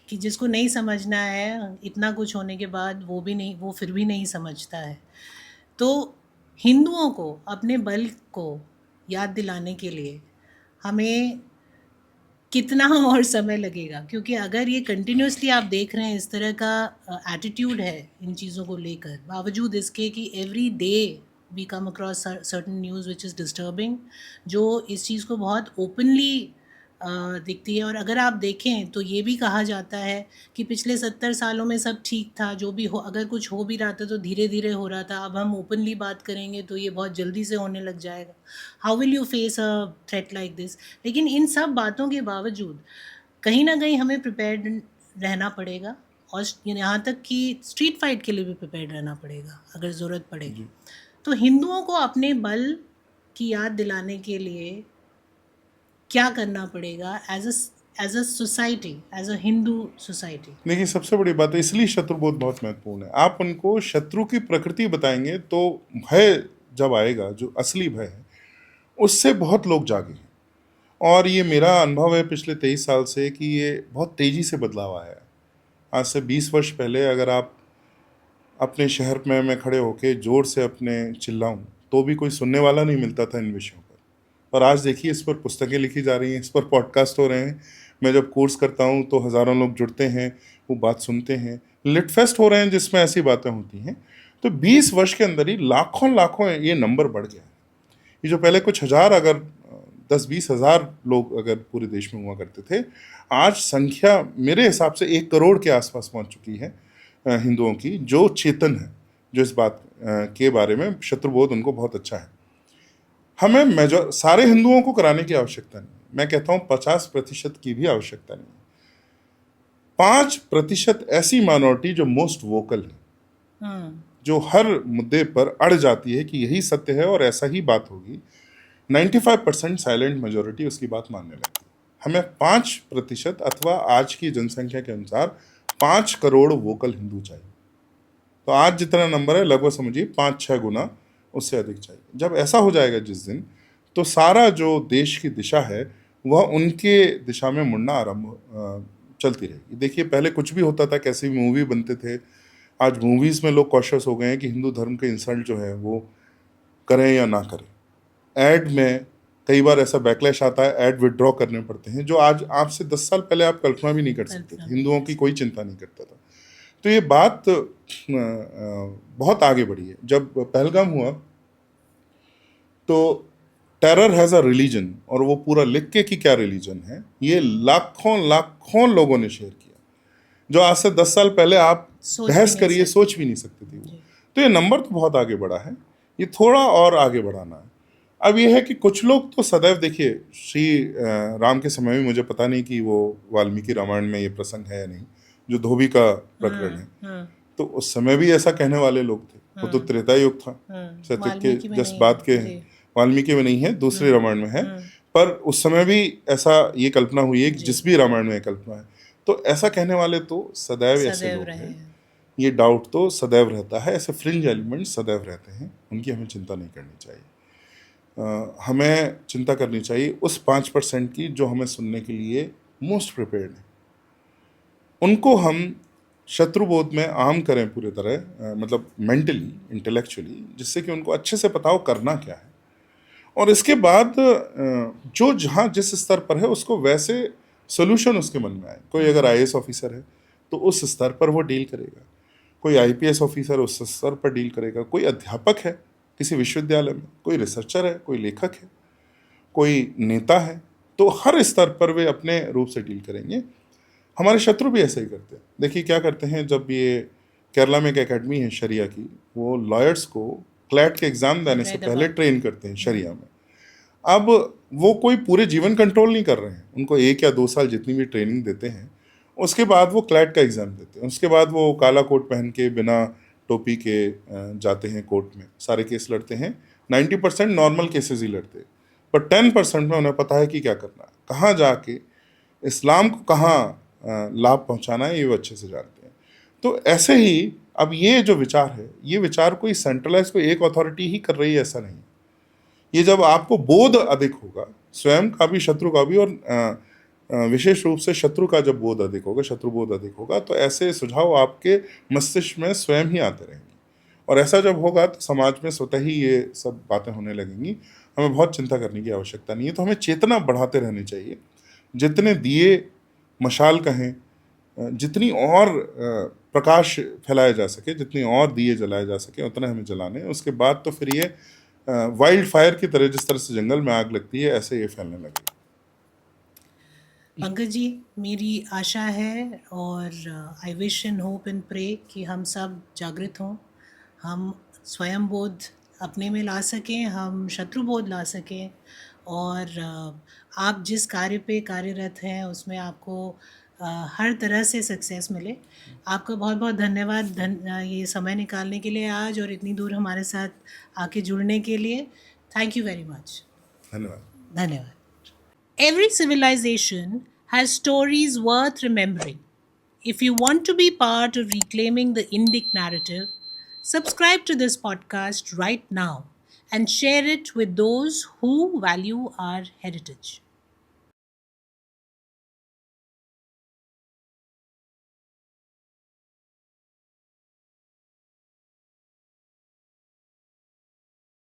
कि जिसको नहीं समझना है, इतना कुछ होने के बाद वो फिर भी नहीं समझता है। तो हिंदुओं को अपने बल को याद दिलाने के लिए हमें कितना और समय लगेगा? क्योंकि अगर ये कंटिन्यूसली आप देख रहे हैं, इस तरह का एटीट्यूड है इन चीज़ों को लेकर, बावजूद इसके कि every day we come across certain news which is disturbing, जो इस चीज़ को बहुत ओपनली दिखती है। और अगर आप देखें तो ये भी कहा जाता है कि पिछले 70 सालों में सब ठीक था, जो भी हो, अगर कुछ हो भी रहा था तो धीरे धीरे हो रहा था, अब हम ओपनली बात करेंगे तो ये बहुत जल्दी से होने लग जाएगा। How will you face a threat like this? लेकिन इन सब बातों के बावजूद कहीं ना कहीं हमें प्रिपेयर्ड रहना पड़ेगा, और यहाँ तक कि स्ट्रीट फाइट के लिए भी प्रिपेयर्ड रहना पड़ेगा अगर ज़रूरत पड़े। तो हिंदुओं को अपने बल की याद दिलाने के लिए क्या करना पड़ेगा as a society, as a Hindu society? देखिए, सबसे बड़ी बात है, इसलिए शत्रुबोध बहुत महत्वपूर्ण है। आप उनको शत्रु की प्रकृति बताएंगे तो भय जब आएगा, जो असली भय है, उससे बहुत लोग जागे हैं। और ये मेरा अनुभव है पिछले 23 साल से कि ये बहुत तेजी से बदलाव आया है। आज से 20 वर्ष पहले अगर आप अपने शहर में मैं खड़े होके जोर से अपने चिल्लाऊं तो भी कोई सुनने वाला नहीं मिलता था इन विषयों पर। और आज देखिए, इस पर पुस्तकें लिखी जा रही हैं, इस पर पॉडकास्ट हो रहे हैं। मैं जब कोर्स करता हूं तो हज़ारों लोग जुड़ते हैं, वो बात सुनते हैं। लिट फेस्ट हो रहे हैं जिसमें ऐसी बातें होती हैं। तो 20 वर्ष के अंदर ही लाखों लाखों ये नंबर बढ़ गया है। ये जो पहले कुछ हज़ार, अगर 10-20 हज़ार लोग अगर पूरे देश में हुआ करते थे, आज संख्या मेरे हिसाब से 1 करोड़ के आसपास पहुंच चुकी है हिंदुओं की, जो चेतन है, जो इस बात के बारे में शत्रुबोध उनको बहुत अच्छा है। हमें सारे हिंदुओं को कराने की आवश्यकता नहीं, मैं कहता हूँ 50% की भी आवश्यकता नहीं। 5% ऐसी माइनॉरिटी जो मोस्ट वोकल है, जो हर मुद्दे पर अड़ जाती है कि यही सत्य है और ऐसा ही बात होगी। 95% साइलेंट मेजोरिटी उसकी बात मानने लगती है। हमें 5% अथवा आज की जनसंख्या के अनुसार 5 करोड़ वोकल हिंदू चाहिए। तो आज जितना नंबर है लगभग समझिए 5-6 गुना उससे अधिक चाहिए। जब ऐसा हो जाएगा जिस दिन, तो सारा जो देश की दिशा है वह उनके दिशा में मुड़ना आरंभ चलती रहेगी। देखिए, पहले कुछ भी होता था, कैसे भी मूवी बनते थे, आज मूवीज में लोग कॉशियस हो गए हैं कि हिंदू धर्म के इंसल्ट जो है वो करें या ना करें। ऐड में कई बार ऐसा बैकलैश आता है, ऐड विड्रॉ करने पड़ते हैं, जो आज आपसे 10 साल पहले आप कल्पना भी नहीं कर सकते थे। हिंदुओं की कोई चिंता नहीं करता था। तो ये बात बहुत आगे बढ़ी है। जब पहलगाम हुआ तो टेरर हैज अ रिलीजन, और वो पूरा लिख के कि क्या रिलीजन है, ये लाखों लाखों लोगों ने शेयर किया, जो आज से 10 साल पहले आप बहस करिए सोच भी नहीं सकते थे वो। तो ये नंबर तो बहुत आगे बढ़ा है, ये थोड़ा और आगे बढ़ाना है। अब ये है कि कुछ लोग तो सदैव, देखिए श्री राम के समय में, मुझे पता नहीं कि वो वाल्मीकि रामायण में ये प्रसंग है या नहीं, जो धोबी का प्रकरण है, तो उस समय भी ऐसा कहने वाले लोग थे। वो तो त्रेता युग था, सत्य के जस्ट बात के, वाल्मीकि में नहीं है, दूसरे रामायण में है, पर उस समय भी ऐसा ये कल्पना हुई है कि जिस भी रामायण में कल्पना है, तो ऐसा कहने वाले तो सदैव ऐसे लोग हैं। ये डाउट तो सदैव रहता है, ऐसे फ्रिंज एलिमेंट सदैव रहते हैं, उनकी हमें चिंता नहीं करनी चाहिए। हमें चिंता करनी चाहिए उस 5% की जो हमें सुनने के लिए मोस्ट प्रिपेयर्ड है। उनको हम शत्रुबोध में आम करें पूरी तरह, मतलब मेंटली, इंटेलेक्चुअली, जिससे कि उनको अच्छे से पता हो करना क्या है, और इसके बाद जो जहाँ जिस स्तर पर है उसको वैसे सोल्यूशन उसके मन में आए। कोई अगर IAS ऑफिसर है तो उस स्तर पर वो डील करेगा, कोई IPS ऑफिसर उस स्तर पर डील करेगा, कोई अध्यापक है किसी विश्वविद्यालय में, कोई रिसर्चर है, कोई लेखक है, कोई नेता है, तो हर स्तर पर वे अपने रूप से डील करेंगे। हमारे शत्रु भी ऐसे ही करते हैं। देखिए क्या करते हैं, जब ये केरला में एक एकेडमी है शरिया की, वो लॉयर्स को क्लैट के एग्जाम देने से पहले ट्रेन करते हैं शरिया में। अब वो कोई पूरे जीवन कंट्रोल नहीं कर रहे हैं, उनको 1 या 2 साल जितनी भी ट्रेनिंग देते हैं, उसके बाद वो क्लैट का एग्जाम देते हैं। उसके बाद वो काला कोट पहन के बिना टोपी के जाते हैं कोर्ट में, सारे केस लड़ते हैं। 90% नॉर्मल केसेस ही लड़ते हैं, पर 10% में उन्हें पता है कि क्या करना है, कहाँ जाके इस्लाम को कहाँ लाभ पहुंचाना है, ये वो अच्छे से जानते हैं। तो ऐसे ही अब ये जो विचार है, ये विचार कोई सेंट्रलाइज, कोई एक अथॉरिटी ही कर रही है, ऐसा नहीं। ये जब आपको बोध अधिक होगा, स्वयं का भी शत्रु का भी, और विशेष रूप से शत्रु का जब बोध अधिक होगा, शत्रु बोध अधिक होगा, तो ऐसे सुझाव आपके मस्तिष्क में स्वयं ही आते रहेंगे, और ऐसा जब होगा तो समाज में स्वतः ही ये सब बातें होने लगेंगी। हमें बहुत चिंता करने की आवश्यकता नहीं है। तो हमें चेतना बढ़ाते रहनी चाहिए। जितने दिए मशाल कहें, जितनी और प्रकाश फैलाया जा सके, जितनी और दिए जलाए जा सके, उतने हमें जलाने। उसके बाद तो फिर ये वाइल्ड फायर की तरह, जिस तरह से जंगल में आग लगती है, ऐसे ये फैलने लगेगा। पंकज जी, मेरी आशा है और I wish and hope and pray कि हम सब जागृत हों, हम स्वयं बोध अपने में ला सकें, हम शत्रु बोध ला सकें, और आप जिस कार्य पे कार्यरत हैं उसमें आपको हर तरह से सक्सेस मिले। आपका बहुत बहुत धन्यवाद ये समय निकालने के लिए आज, और इतनी दूर हमारे साथ आके जुड़ने के लिए। Thank you very much. धन्यवाद। धन्यवाद। Every civilization has stories worth remembering. If you want to be part of reclaiming the Indic narrative, subscribe to this podcast right now and share it with those who value our heritage.